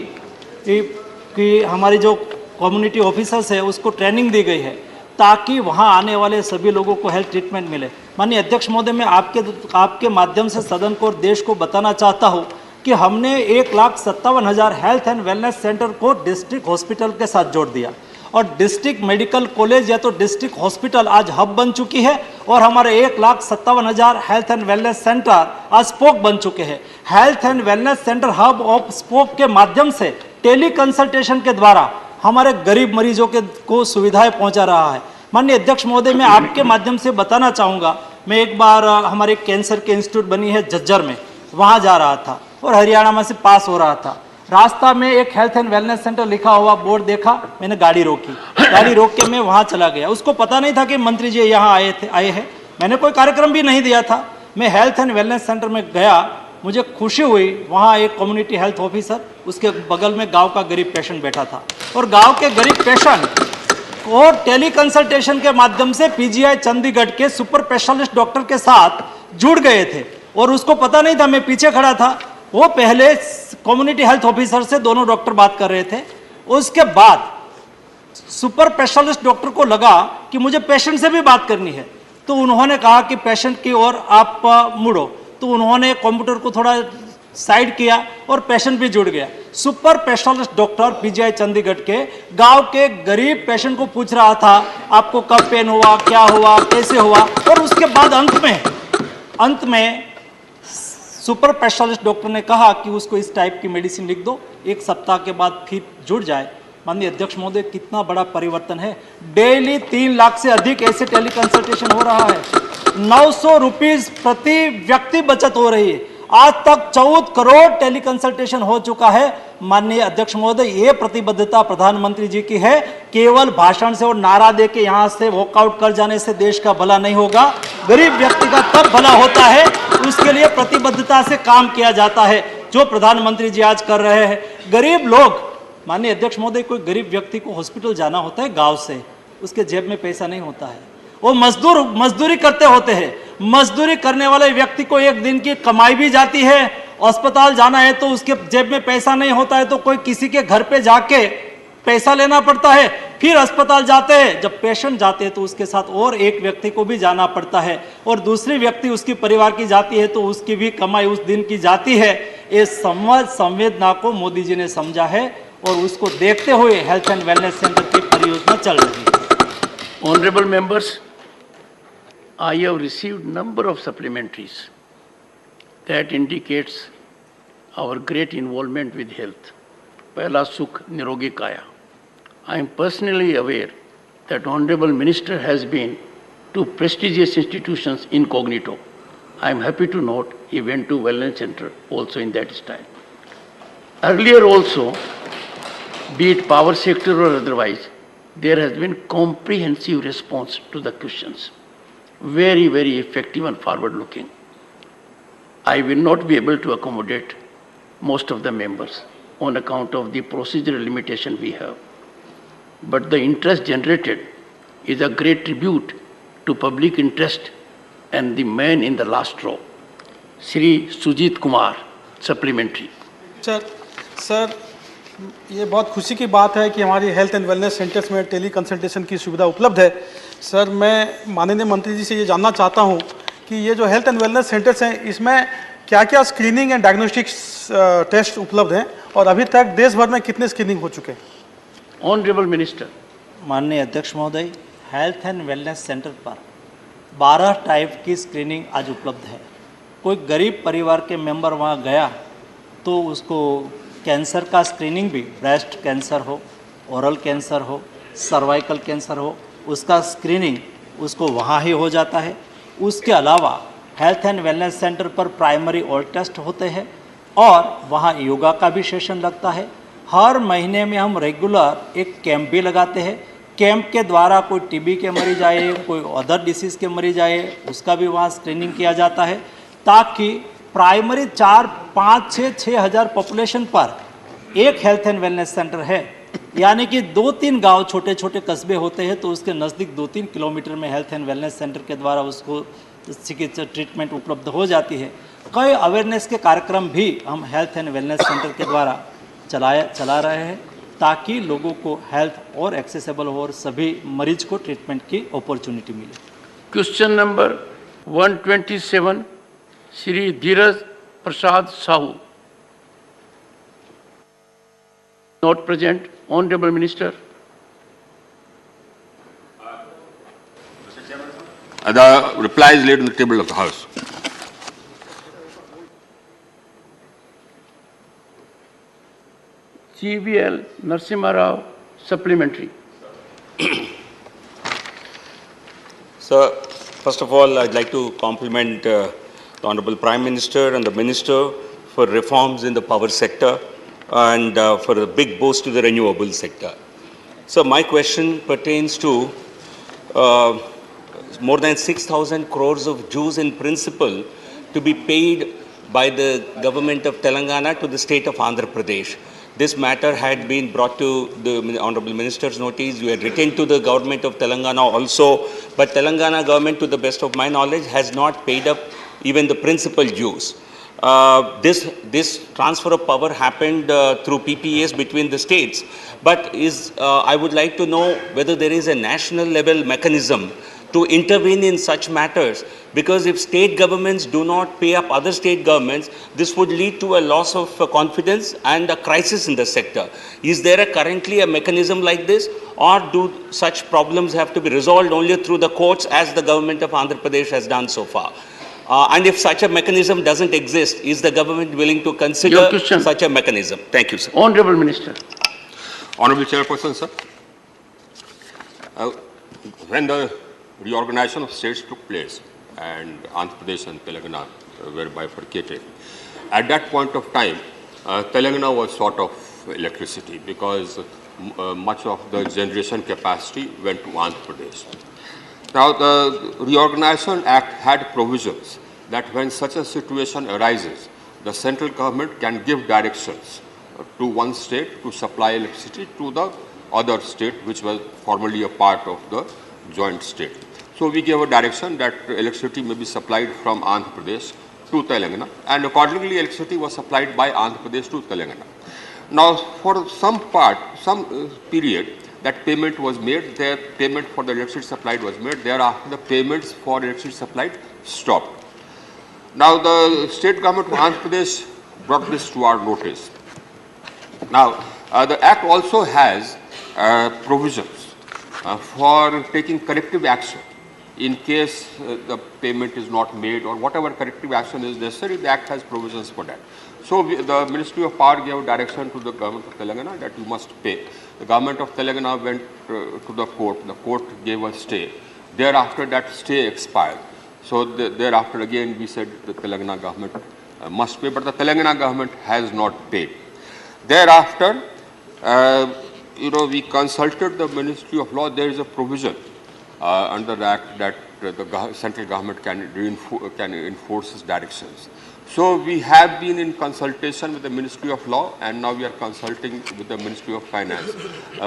हमारी जो कम्युनिटी ऑफिसर्स है उसको ट्रेनिंग दी गई है ताकि वहां आने वाले सभी लोगों को हेल्थ ट्रीटमेंट मिले। माननीय अध्यक्ष महोदय, मैं आपके माध्यम से सदन को और देश को बताना चाहता हूं कि हमने 1,57,000 हेल्थ एंड वेलनेस सेंटर को डिस्ट्रिक्ट हॉस्पिटल के साथ जोड़ दिया और डिस्ट्रिक्ट मेडिकल कॉलेज या तो डिस्ट्रिक्ट हॉस्पिटल आज हब बन चुकी है और हमारे 1,57,000 हेल्थ एंड वेलनेस सेंटर आज स्पोक बन चुके हैं। Health and wellness centre hub of spoke के माध्यम से टेली कंसल्टेशन के द्वारा हमारे गरीब मरीजों को सुविधाएं पहुंचा रहा है। माननीय अध्यक्ष महोदय, मैं आपके माध्यम से बताना चाहूँगा, मैं एक बार हमारे कैंसर के इंस्टीट्यूट बनी है झज्जर में, वहाँ जा रहा था और हरियाणा में से पास हो रहा था। रास्ता में एक हेल्थ एंड वेलनेस सेंटर लिखा हुआ बोर्ड देखा, मैंने गाड़ी रोकी, गाड़ी रोक के मैं वहाँ चला गया। उसको पता नहीं था कि मंत्री जी यहाँ आए हैं, मैंने कोई कार्यक्रम भी नहीं दिया था। मैं हेल्थ एंड वेलनेस सेंटर में गया, मुझे खुशी हुई, वहाँ एक कम्युनिटी हेल्थ ऑफिसर, उसके बगल में गांव का गरीब पेशेंट बैठा था और गांव के गरीब पेशेंट और टेली कंसल्टेशन के माध्यम से पीजीआई चंडीगढ़ के सुपर स्पेशलिस्ट डॉक्टर के साथ जुड़ गए थे और उसको पता नहीं था, मैं पीछे खड़ा था। वो पहले कम्युनिटी हेल्थ ऑफिसर से दोनों डॉक्टर बात कर रहे थे, उसके बाद सुपर स्पेशलिस्ट डॉक्टर को लगा कि मुझे पेशेंट से भी बात करनी है, तो उन्होंने कहा कि पेशेंट की ओर आप मुड़ो, तो उन्होंने कंप्यूटर को थोड़ा साइड किया और पेशेंट भी जुड़ गया। Super specialist doctor PGI Chandigarh के गांव के गरीब पेशेंट को पूछ रहा था आपको कब पेन हुआ, क्या हुआ, कैसे हुआ, और उसके बाद अंत में सुपर स्पेशलिस्ट डॉक्टर ने कहा कि उसको इस टाइप की मेडिसिन लिख दो, 1 सप्ताह के बाद फिर जुड़ जाए माननीय अध्यक्ष महोदय, कितना बड़ा परिवर्तन है। डेली 3 लाख से अधिक ऐसे टेली कंसल्टेशन हो रहा है, 900 रुपीज प्रति व्यक्ति बचत हो रही है। आज तक 14 करोड़ टेली कंसल्टेशन हो चुका है। माननीय अध्यक्ष महोदय, ये प्रतिबद्धता प्रधानमंत्री जी की है। केवल भाषण से और नारा दे के यहाँ से वॉकआउट कर जाने से देश का भला नहीं होगा। गरीब व्यक्ति का तब भला होता है, उसके लिए प्रतिबद्धता से काम किया जाता है, जो प्रधानमंत्री जी आज कर रहे हैं। गरीब लोग, माननीय अध्यक्ष महोदय, कोई गरीब व्यक्ति को हॉस्पिटल जाना होता है गांव से, उसके जेब में पैसा नहीं होता है, वो मजदूरी करते होते हैं। मजदूरी करने वाले व्यक्ति को एक दिन की कमाई भी जाती है, अस्पताल जाना है तो उसके जेब में पैसा नहीं होता है, तो कोई किसी के घर पे जाके पैसा लेना पड़ता है, फिर अस्पताल जाते हैं। जब पेशेंट जाते हैं तो उसके साथ और एक व्यक्ति को भी जाना पड़ता है, और दूसरी व्यक्ति उसकी परिवार की जाती है तो उसकी भी कमाई उस दिन की जाती है। ये संवेदना को मोदी जी ने समझा है, और उसको देखते हुए हेल्थ एंड वेलनेस सेंटर की परियोजना चल रही है। Honorable members, I have received number of supplementaries that indicates our great involvement with health. Pehla Sukh Nirogi Kaya. I am personally aware that Honorable Minister has been to prestigious institutions incognito. I am happy to note he went to Wellness Center also in that style. Earlier also, be it power sector or otherwise, there has been comprehensive response to the questions. Very, very effective and forward-looking. I will not be able to accommodate most of the members on account of the procedural limitation we have. But the interest generated is a great tribute to public interest and the man in the last row, Shri Sujit Kumar, supplementary. Sir, ये बहुत खुशी की बात है कि हमारी health and wellness centres में tele consultation की सुविधा उपलब्ध है। सर, मैं माननीय मंत्री जी से ये जानना चाहता हूँ कि ये जो हेल्थ एंड वेलनेस सेंटर्स हैं, इसमें क्या क्या स्क्रीनिंग एंड डायग्नोस्टिक्स टेस्ट उपलब्ध हैं, और अभी तक देश भर में कितने स्क्रीनिंग हो चुके हैं? Honourable minister. माननीय अध्यक्ष महोदय, हेल्थ एंड वेलनेस सेंटर पर 12 टाइप की स्क्रीनिंग आज उपलब्ध है। कोई गरीब परिवार के मेंबर वहाँ गया तो उसको कैंसर का स्क्रीनिंग भी, ब्रेस्ट कैंसर हो, ओरल कैंसर हो, सर्वाइकल कैंसर हो, उसका स्क्रीनिंग उसको वहाँ ही हो जाता है। उसके अलावा हेल्थ एंड वेलनेस सेंटर पर प्राइमरी ऑल टेस्ट होते हैं, और वहाँ योगा का भी सेशन लगता है। हर महीने में हम रेगुलर एक कैंप भी लगाते हैं। कैंप के द्वारा कोई टीबी के मरीज आए, कोई अदर डिसीज़ के मरीज आए, उसका भी वहाँ स्क्रीनिंग किया जाता है, ताकि प्राइमरी 4, 5, 6 हज़ार पॉपुलेशन पर एक हेल्थ एंड वेलनेस सेंटर है। यानी कि 2-3 गांव, छोटे छोटे कस्बे होते हैं, तो उसके नज़दीक 2-3 किलोमीटर में हेल्थ एंड वेलनेस सेंटर के द्वारा उसको चिकित्सा ट्रीटमेंट उपलब्ध हो जाती है। कई अवेयरनेस के कार्यक्रम भी हम हेल्थ एंड वेलनेस सेंटर के द्वारा चला रहे हैं, ताकि लोगों को हेल्थ और एक्सेसिबल हो और सभी मरीज को ट्रीटमेंट की अपॉर्चुनिटी मिले। Question number 127, Shri Dheeraj Prasad Sahu. Not present. Honorable Minister. The reply is laid on the table of the House. GVL Narasimha Rao, supplementary. Sir, first of all, I'd like to compliment the Honorable Prime Minister and the Minister for reforms in the power sector and for a big boost to the renewable sector. So my question pertains to more than 6,000 crores of dues in principle to be paid by the government of Telangana to the state of Andhra Pradesh. This matter had been brought to the Honorable Minister's notice. You had written to the government of Telangana also, but Telangana government, to the best of my knowledge, has not paid up even the principal dues. This transfer of power happened through PPAs between the states, but I would like to know whether there is a national level mechanism to intervene in such matters, because if state governments do not pay up other state governments, this would lead to a loss of confidence and a crisis in the sector. Is there currently a mechanism like this, or do such problems have to be resolved only through the courts, as the government of Andhra Pradesh has done so far? And if such a mechanism doesn't exist, is the government willing to consider such a mechanism? Thank you, sir. Honorable Minister. Honorable Chairperson, sir. When the reorganization of states took place and Andhra Pradesh and Telangana were bifurcated, at that point of time, Telangana was short of electricity because much of the generation capacity went to Andhra Pradesh. Now, the Reorganization Act had provisions that when such a situation arises, the central government can give directions to one state to supply electricity to the other state which was formerly a part of the joint state. So we gave a direction that electricity may be supplied from Andhra Pradesh to Telangana, and accordingly electricity was supplied by Andhra Pradesh to Telangana. Now for some period that payment was made, their payment for the electricity supplied was made, thereafter the payments for electricity supplied stopped. Now the state government of Andhra Pradesh brought this to our notice. Now the Act also has provisions for taking corrective action in case the payment is not made or whatever corrective action is necessary. The Act has provisions for that. So the Ministry of Power gave direction to the government of Telangana that you must pay. The government of Telangana went to the court. The court gave a stay. Thereafter that stay expired. So thereafter again we said the Telangana government must pay, but the Telangana government has not paid. Thereafter, we consulted the Ministry of Law. There is a provision under the Act that the central government can enforce its directions. So we have been in consultation with the Ministry of Law, and now we are consulting with the Ministry of Finance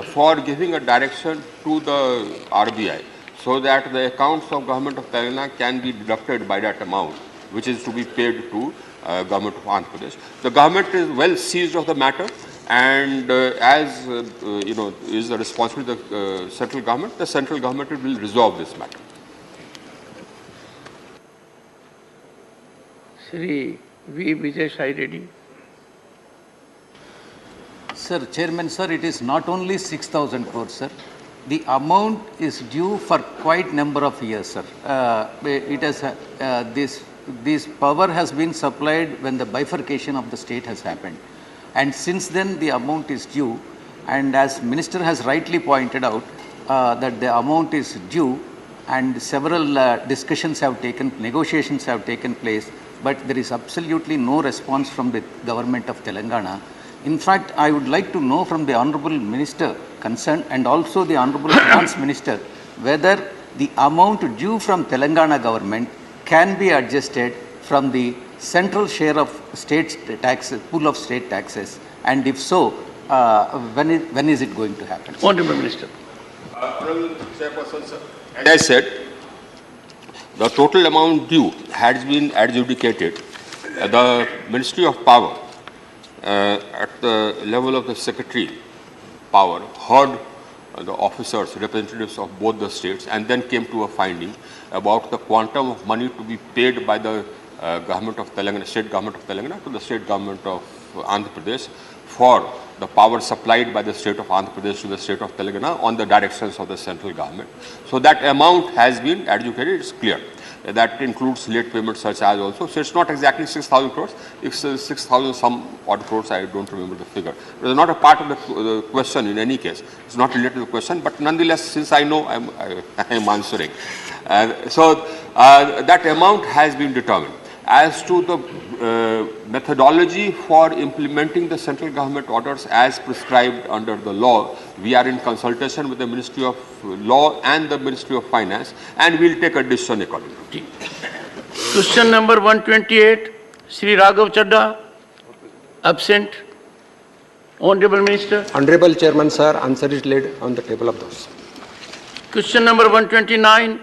for giving a direction to the RBI so that the accounts of government of Telangana can be deducted by that amount which is to be paid to government of Andhra Pradesh. The government is well seized of the matter, and as is the responsibility of the central government will resolve this matter. Shri V. Vijay Sai Reddy. Sir, Chairman, sir, it is not only 6,000 crores, sir. The amount is due for quite number of years, sir. It has this power has been supplied when the bifurcation of the state has happened, and since then the amount is due. And as Minister has rightly pointed out, that the amount is due, and several discussions have taken, negotiations have taken place, but there is absolutely no response from the government of Telangana. In fact, I would like to know from the Honorable Minister concerned and also the Honorable Finance Minister whether the amount due from Telangana government can be adjusted from the central share of state taxes, pool of state taxes, and if so, when is it going to happen? Honorable Minister. Honorable Chairperson, sir. As I said, the total amount due has been adjudicated. The Ministry of Power, at the level of the Secretary Power, heard the officers, representatives of both the states, and then came to a finding about the quantum of money to be paid by the government of Telangana, state government of Telangana, to the state government of Andhra Pradesh for the power supplied by the state of Andhra Pradesh to the state of Telangana on the directions of the central government. So that amount has been adjudicated, it's clear. That includes late payments such as also. So it's not exactly 6,000 crores, it's 6,000 some odd crores, I don't remember the figure. It is not a part of the question in any case. It's not related to the question, but nonetheless, since I know, I am answering. So that amount has been determined. As to the methodology for implementing the central government orders as prescribed under the law, we are in consultation with the Ministry of Law and the Ministry of Finance, and we will take a decision accordingly. Question number 128, Shri Raghav Chadda, absent. Honorable Minister. Honorable Chairman, sir, answer is laid on the table of those. Question number 129,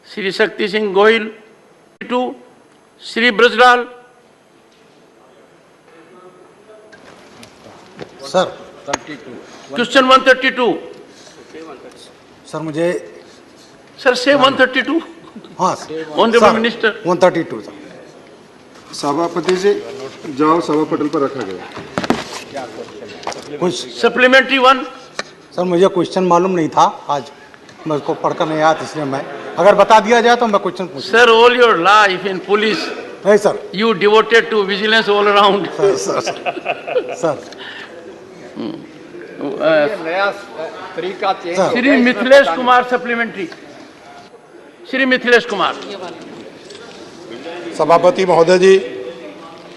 Shri Shakti Singh Goyal. 2, Shri Brajlal. Sir. Question 132. Sir, मुझे. Sir, say 132. हाँ. Honorable Minister. 132. Sir. सभापति जी जाओ सभा पटल पर रखा गया. कुछ सप्लीमेंट्री 1. सर मुझे क्वेश्चन मालूम नहीं था आज, मैं उसको पढ़कर नहीं आया, इसलिए मैं अगर बता दिया जाए तो मैं क्वेश्चन पूछ. Sir, all your life in police. नहीं sir. You devoted to vigilance all around. Sir. नया तरीका चेंज श्री मिथिलेश कुमार सप्लीमेंट्री। श्री मिथिलेश कुमार, सभापति महोदय जी।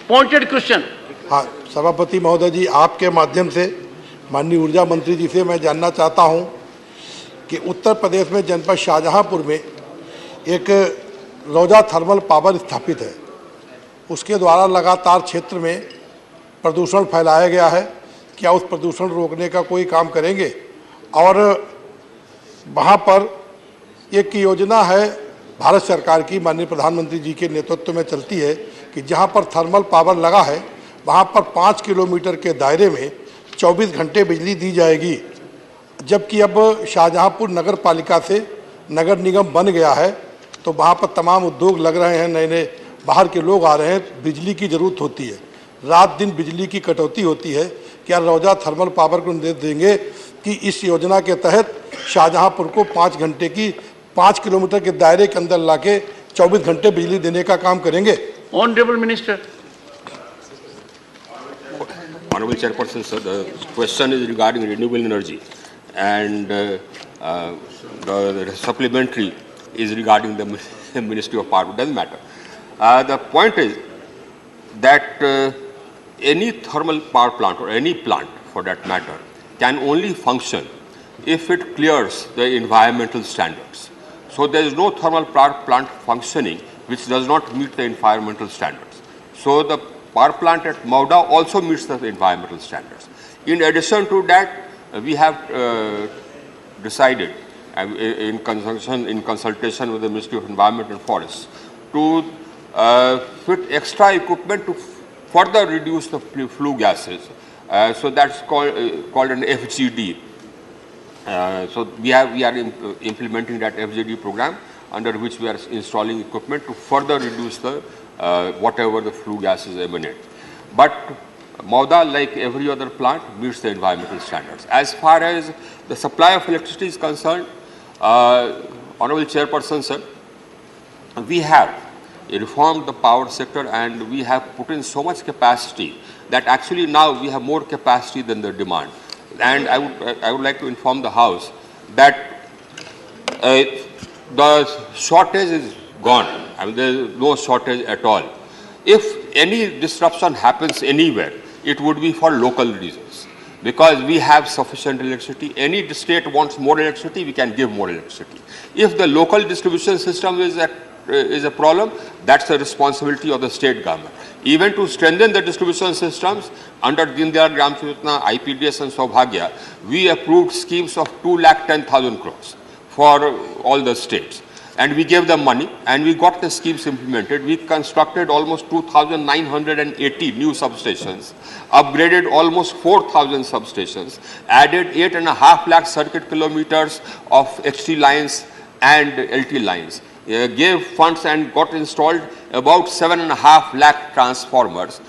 Pointed question. हाँ, सभापति महोदय जी, आपके माध्यम से माननीय ऊर्जा मंत्री जी से मैं जानना चाहता हूं कि उत्तर प्रदेश में जनपद शाहजहांपुर में एक रौजा थर्मल पावर स्थापित है, उसके द्वारा लगातार क्षेत्र में प्रदूषण फैलाया गया है। क्या उस प्रदूषण रोकने का कोई काम करेंगे? और वहाँ पर एक योजना है भारत सरकार की, माननीय प्रधानमंत्री जी के नेतृत्व में चलती है कि जहाँ पर थर्मल पावर लगा है वहाँ पर 5 किलोमीटर के दायरे में 24 घंटे बिजली दी जाएगी। जबकि अब शाहजहांपुर नगर पालिका से नगर निगम बन गया है तो वहाँ पर तमाम उद्योग लग रहे हैं, नए नए बाहर के लोग आ रहे हैं, बिजली की ज़रूरत होती है, रात दिन बिजली की कटौती होती है। क्या रौजा थर्मल पावर को निर्देश देंगे कि इस योजना के तहत शाहजहांपुर को 5 घंटे की 5 किलोमीटर के दायरे के अंदर लाके 24 घंटे बिजली देने का काम करेंगे? Honourable minister. Honorable Chairperson, sir, the question is regarding renewable energy, and the supplementary is regarding the Ministry of Power. It doesn't matter. The point is that any thermal power plant or any plant for that matter can only function if it clears the environmental standards. So there is no thermal power plant functioning which does not meet the environmental standards. So the power plant at Mauda also meets the environmental standards. In addition to that, we have decided in consultation with the Ministry of Environment and Forests to fit extra equipment to further reduce the flue gases. So that's called an FGD. So we are implementing that FGD program, under which we are installing equipment to further reduce the whatever the flue gases emanate. But Mauda, like every other plant, meets the environmental standards. As far as the supply of electricity is concerned, Honorable Chairperson, sir, we have reformed the power sector and we have put in so much capacity that actually now we have more capacity than the demand. And I would like to inform the House that the shortage is gone. I mean, there is no shortage at all. If any disruption happens anywhere, it would be for local reasons, because we have sufficient electricity. Any state wants more electricity, we can give more electricity. If the local distribution system is a problem, that's the responsibility of the state government. Even to strengthen the distribution systems, under Deen Dayal Gram Yojana, IPDS and Saubhagya, we approved schemes of 2,10,000 crores for all the states. And we gave them money and we got the schemes implemented. We constructed almost 2,980 new substations, upgraded almost 4,000 substations, added 8.5 lakh circuit kilometers of HT lines and LT lines, gave funds and got installed about 7.5 lakh transformers.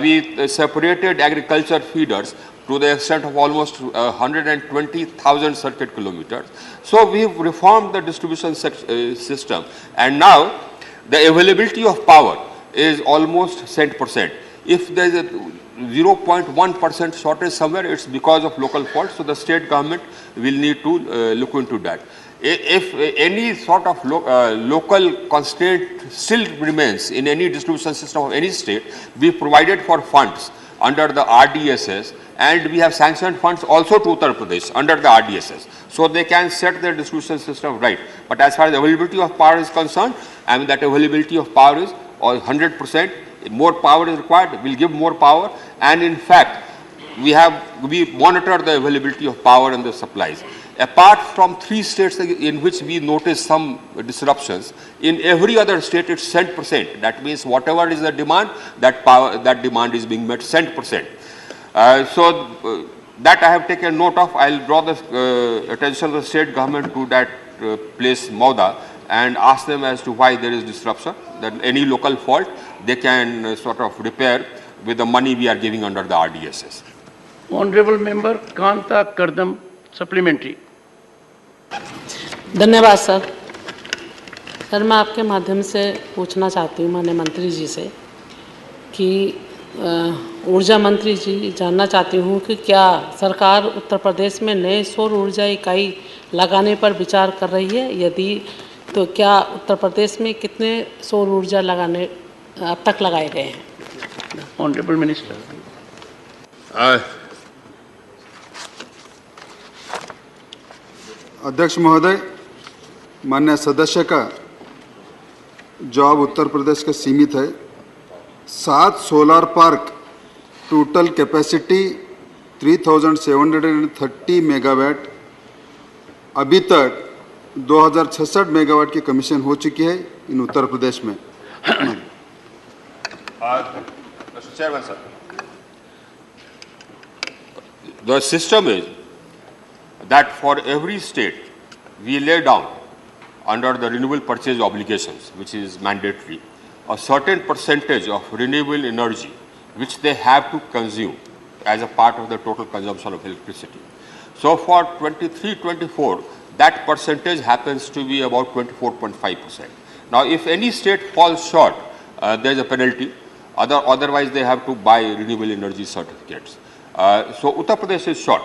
We separated agriculture feeders to the extent of almost 120,000 circuit kilometers. So we've reformed the distribution system, and now the availability of power is almost 100%. If there is a 0.1% shortage somewhere, it's because of local faults, so the state government will need to look into that. If any sort of local constraint still remains in any distribution system of any state, we provided for funds under the RDSS, and we have sanctioned funds also to Uttar Pradesh under the RDSS, so they can set their distribution system right. But as far as the availability of power is concerned, I mean that availability of power is 100%. More power is required, we'll give more power, and in fact, we monitor the availability of power and the supplies. Apart from 3 states in which we notice some disruptions, in every other state it's 100%. That means whatever is the demand, that demand is being met 100%. So that I have taken note of. I'll draw the attention of the state government to that place, Mauda, and ask them as to why there is disruption. That any local fault they can sort of repair with the money we are giving under the RDSS. Honorable Member Kanta Kardam, supplementary. धन्यवाद sir. Sir, मैं आपके माध्यम से पूछना चाहती हूँ माननीय मंत्री जी से कि ऊर्जा मंत्री जी, जानना चाहती हूँ कि क्या सरकार उत्तर प्रदेश में नए सौर ऊर्जा इकाई लगाने पर विचार कर रही है? यदि तो क्या उत्तर प्रदेश में कितने सौर ऊर्जा लगाने अब तक लगाए गए हैं? Honourable minister. अध्यक्ष महोदय, माननीय सदस्य का जवाब उत्तर प्रदेश का सीमित है। 7 solar park, total capacity 3730 megawatt, अभी तक 2066 मेगावाट की कमीशन हो चुकी है इन उत्तर प्रदेश में। Mr. Chairman, sir. The system is that for every state, we lay down under the renewable purchase obligations, which is mandatory, a certain percentage of renewable energy which they have to consume as a part of the total consumption of electricity. So for 23-24, that percentage happens to be about 24.5%. Now, if any state falls short, there is a penalty. Otherwise, they have to buy renewable energy certificates. So Uttar Pradesh is short.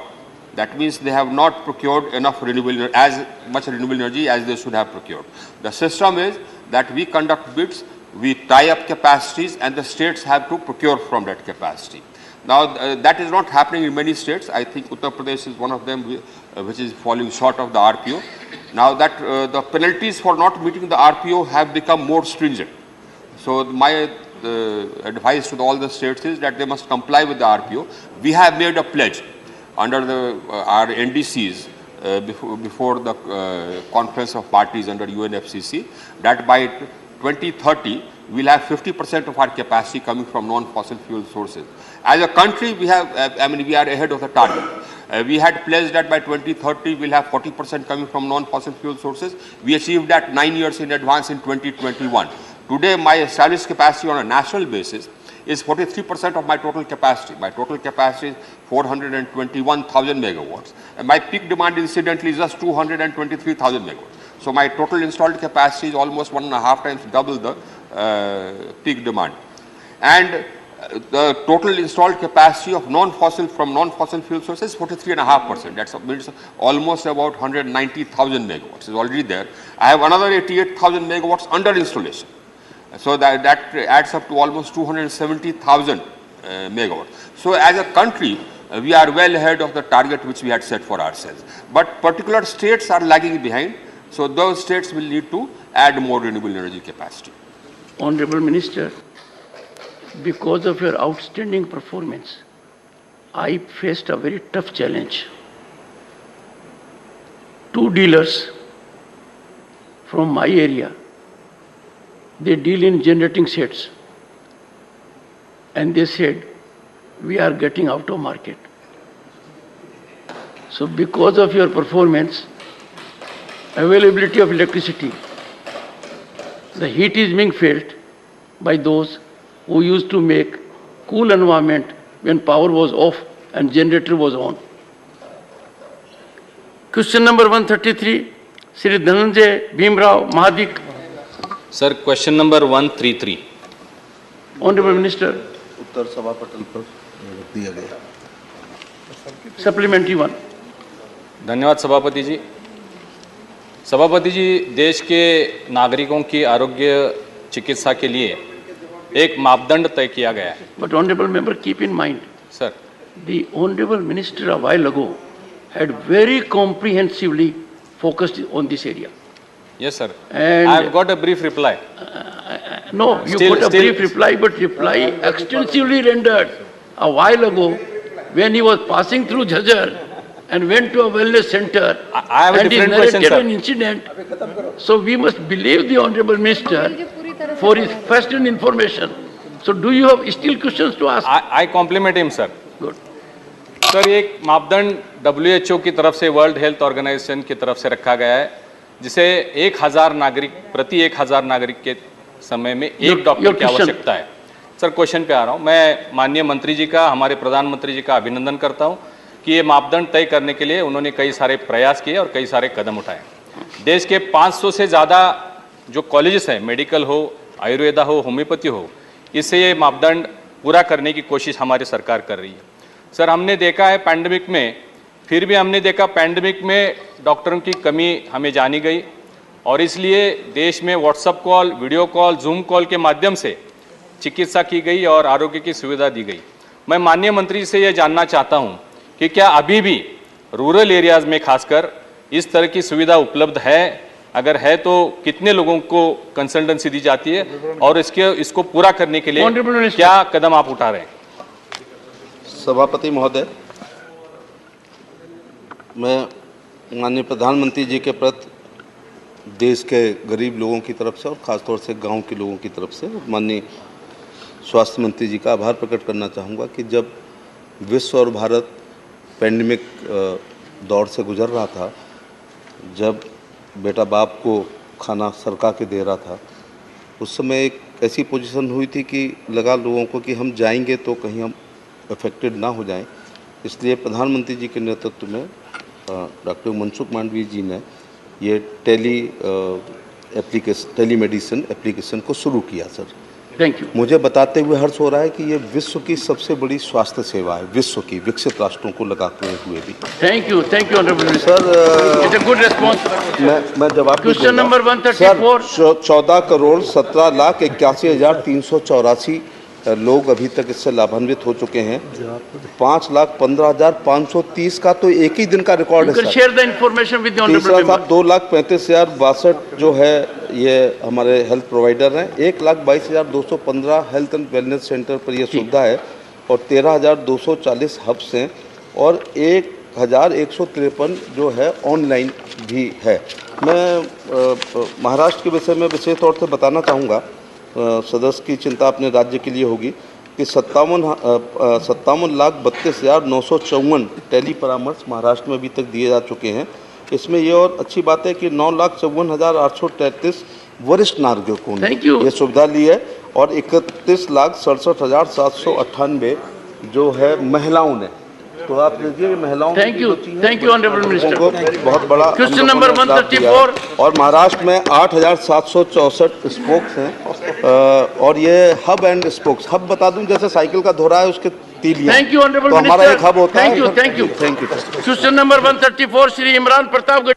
That means they have not procured enough as much renewable energy as they should have procured. The system is that we conduct bids, we tie up capacities, and the states have to procure from that capacity. Now, that is not happening in many states. I think Uttar Pradesh is one of them which is falling short of the RPO. Now that the penalties for not meeting the RPO have become more stringent. So my advice to all the states is that they must comply with the RPO. We have made a pledge under our NDCs before the conference of parties under UNFCCC that by 2030 we'll have 50% of our capacity coming from non-fossil fuel sources. As a country, we have, we are ahead of the target. We had pledged that by 2030 we'll have 40% coming from non-fossil fuel sources. We achieved that 9 years in advance in 2021. Today, my established capacity on a national basis is 43% of my total capacity. My total capacity is 421,000 megawatts. And my peak demand incidentally is just 223,000 megawatts. So my total installed capacity is almost 1.5 times double the peak demand. And the total installed capacity of non-fossil fuel sources is 43.5%. That means almost about 190,000 megawatts is already there. I have another 88,000 megawatts under installation. So that adds up to almost 270,000 megawatts. So as a country, we are well ahead of the target which we had set for ourselves. But particular states are lagging behind. So those states will need to add more renewable energy capacity. Honorable Minister, because of your outstanding performance, I faced a very tough challenge. 2 dealers from my area, they deal in generating sets, and they said, we are getting out of market. So because of your performance, availability of electricity, the heat is being felt by those who used to make cool environment when power was off and generator was on. Question number 133, Sri Dhananjay Bhimrao Mahadik. Sir, question number 133. Honorable Minister. उत्तर सभा पटल पर दिया गया। Supplementary one. धन्यवाद सभापति जी। सभापति जी, देश के नागरिकों की आरोग्य चिकित्सा के लिए एक मापदंड तय किया गया है। But honorable member, keep in mind, sir, the honorable minister a while ago had very comprehensively focused on this area. Yes, sir. And I have got a brief reply. No, you got a brief reply, but reply extensively rendered a while ago when he was passing through Jhajjar and went to a wellness center. I have a and he different narrated question, sir. an incident. So we must believe the honorable minister for his first-hand information. So do you have still questions to ask? I compliment him, sir. Good. Sir, एक मापदंड WHO की तरफ से, world health organisation की तरफ से रखा गया है, जिसे 1000 नागरिक प्रति 1000 नागरिक के समय में एक डॉक्टर की आवश्यकता है। सर, क्वेश्चन पे आ रहा हूँ। मैं माननीय मंत्री जी का, हमारे प्रधानमंत्री जी का अभिनंदन करता हूँ कि ये मापदंड तय करने के लिए उन्होंने कई सारे प्रयास किए और कई सारे कदम उठाए। देश के 500 से ज़्यादा जो कॉलेजेस हैं, मेडिकल हो, आयुर्वेदा हो, होम्योपैथी हो, इससे ये मापदंड पूरा करने की कोशिश हमारी सरकार कर रही है। सर, हमने देखा है पैंडेमिक में, फिर भी हमने देखा पैंडेमिक में डॉक्टरों की कमी हमें जानी गई और इसलिए देश में WhatsApp call, video call, zoom call के माध्यम से चिकित्सा की गई और आरोग्य की सुविधा दी गई। मैं माननीय मंत्री से यह जानना चाहता हूं कि क्या अभी भी रूरल एरियाज में खासकर इस तरह की सुविधा उपलब्ध है? अगर है तो कितने लोगों को कंसल्टेंसी दी जाती है और इसको पूरा करने के लिए क्या कदम आप उठा रहे हैं? सभापति महोदय, मैं माननीय प्रधानमंत्री जी के प्रति देश के गरीब लोगों की तरफ से और ख़ासतौर से गांव के लोगों की तरफ से माननीय स्वास्थ्य मंत्री जी का आभार प्रकट करना चाहूँगा कि जब विश्व और भारत पैंडेमिक दौर से गुजर रहा था, जब बेटा बाप को खाना सरका के दे रहा था, उस समय एक ऐसी पोजीशन हुई थी कि लगा लोगों को कि हम जाएंगे तो कहीं हम अफेक्टेड ना हो जाएं। इसलिए प्रधानमंत्री जी के नेतृत्व में डॉक्टर मनसुख मांडवीय जी ने ये टेलीमेडिसिन एप्लीकेशन को शुरू किया। Sir, thank you. मुझे बताते हुए हर्ष हो रहा है कि ये विश्व की सबसे बड़ी स्वास्थ्य सेवा है, विश्व की विकसित राष्ट्रों को लगाते हुए भी। Thank you honourable sir. It's a good response. मैं जवाब क्वेश्चन नंबर 134। 14,81,384 लोग अभी तक इससे लाभान्वित हो चुके हैं। 5,15,530 का तो एक ही दिन का रिकॉर्ड है। Share the information with the honourable तीसरा साहब 2,35,062 जो है ये हमारे हेल्थ प्रोवाइडर हैं। 1,22,215 हेल्थ एंड वेलनेस सेंटर पर ये सुविधा है और 13,240 हब्स हैं और 1,153 जो है ऑनलाइन भी है। मैं महाराष्ट्र के विषय में विशेष तौर से बताना चाहूँगा, सदस्य की चिंता अपने राज्य के लिए होगी कि 57,32,954 टेली परामर्श महाराष्ट्र में अभी तक दिए जा चुके हैं। इसमें ये और अच्छी बात है कि 9,54,833 वरिष्ठ नागरिकों ने ये सुविधा ली है और 31,67,798 जो है महिलाओं ने। तो आप देखिए महिलाओं थैंक यू ऑनरेबल मिनिस्टर को बहुत बड़ा क्वेश्चन नंबर 134 और महाराष्ट्र में 8,764 स्पोक्स हैं और ये हब एंड स्पोक्स। हब बता दूं जैसे साइकिल का धोरा है उसके तीलियां। Thank you honourable minister. हमारा एक हब होता है। Thank you question number 134 Shri Imran Pratapgarh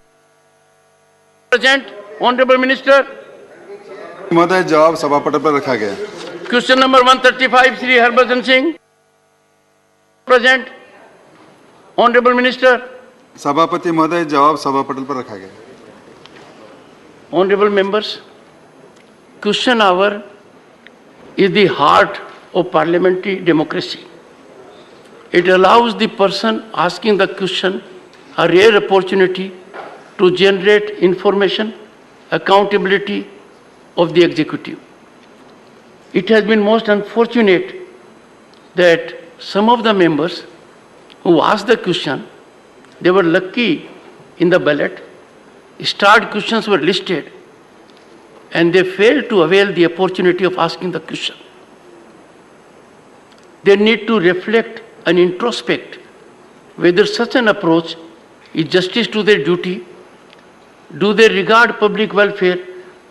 present. Honourable minister महोदय, जवाब सभापति पर रखा गया। Question number 135 Shri Harbhajan Singh present. Honourable minister. सभापति महोदय, जवाब सभापति पर रखा गया। Honourable members, question hour is the heart of parliamentary democracy. It allows the person asking the question a rare opportunity to generate information, accountability of the executive. It has been most unfortunate that some of the members who asked the question, they were lucky in the ballot, starred questions were listed, and they failed to avail the opportunity of asking the question. They need to reflect and introspect whether such an approach is justice to their duty. Do they regard public welfare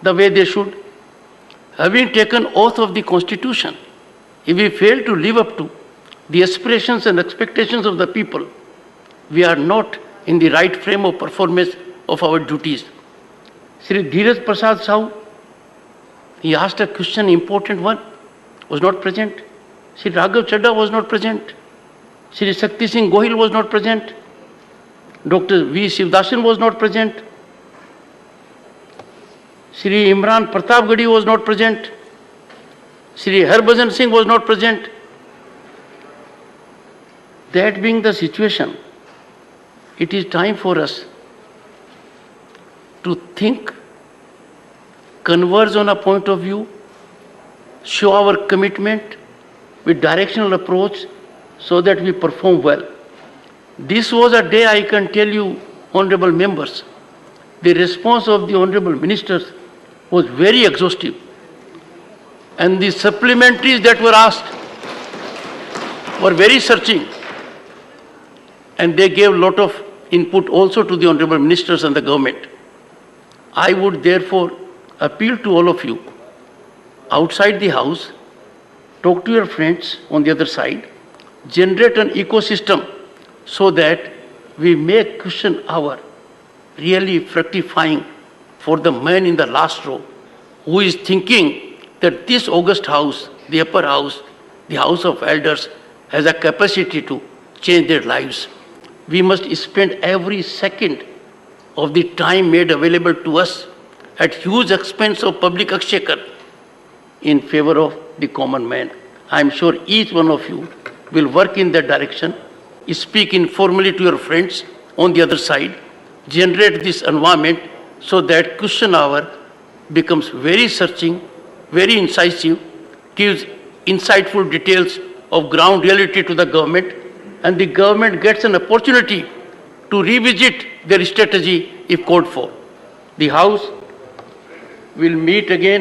the way they should? Having taken oath of the Constitution, if we fail to live up to the aspirations and expectations of the people, we are not in the right frame of performance of our duties. Shri Dheeraj Prasad Sahu, he asked a question, important one, was not present. Shri Raghav Chadha was not present. Shri Shakti Singh Gohil was not present. Dr. V. Shivdasan was not present. Shri Imran Pratapgadi was not present. Shri Harbhajan Singh was not present. That being the situation, it is time for us to think, converge on a point of view, show our commitment with directional approach so that we perform well. This was a day, I can tell you, honorable members, the response of the honorable ministers was very exhaustive. And the supplementaries that were asked were very searching. And they gave a lot of input also to the honorable ministers and the government. I would therefore appeal to all of you outside the house talk to your friends on the other side, generate an ecosystem so that we make question hour really fructifying for the man in the last row who is thinking that this august house, the upper house, the house of elders, has a capacity to change their lives. We must spend every second of the time made available to us at huge expense of public exchequer in favor of the common man. I am sure each one of you will work in that direction, speak informally to your friends on the other side, generate this environment so that question hour becomes very searching, very incisive, gives insightful details of ground reality to the government, and the government gets an opportunity to revisit their strategy if called for. The House will meet again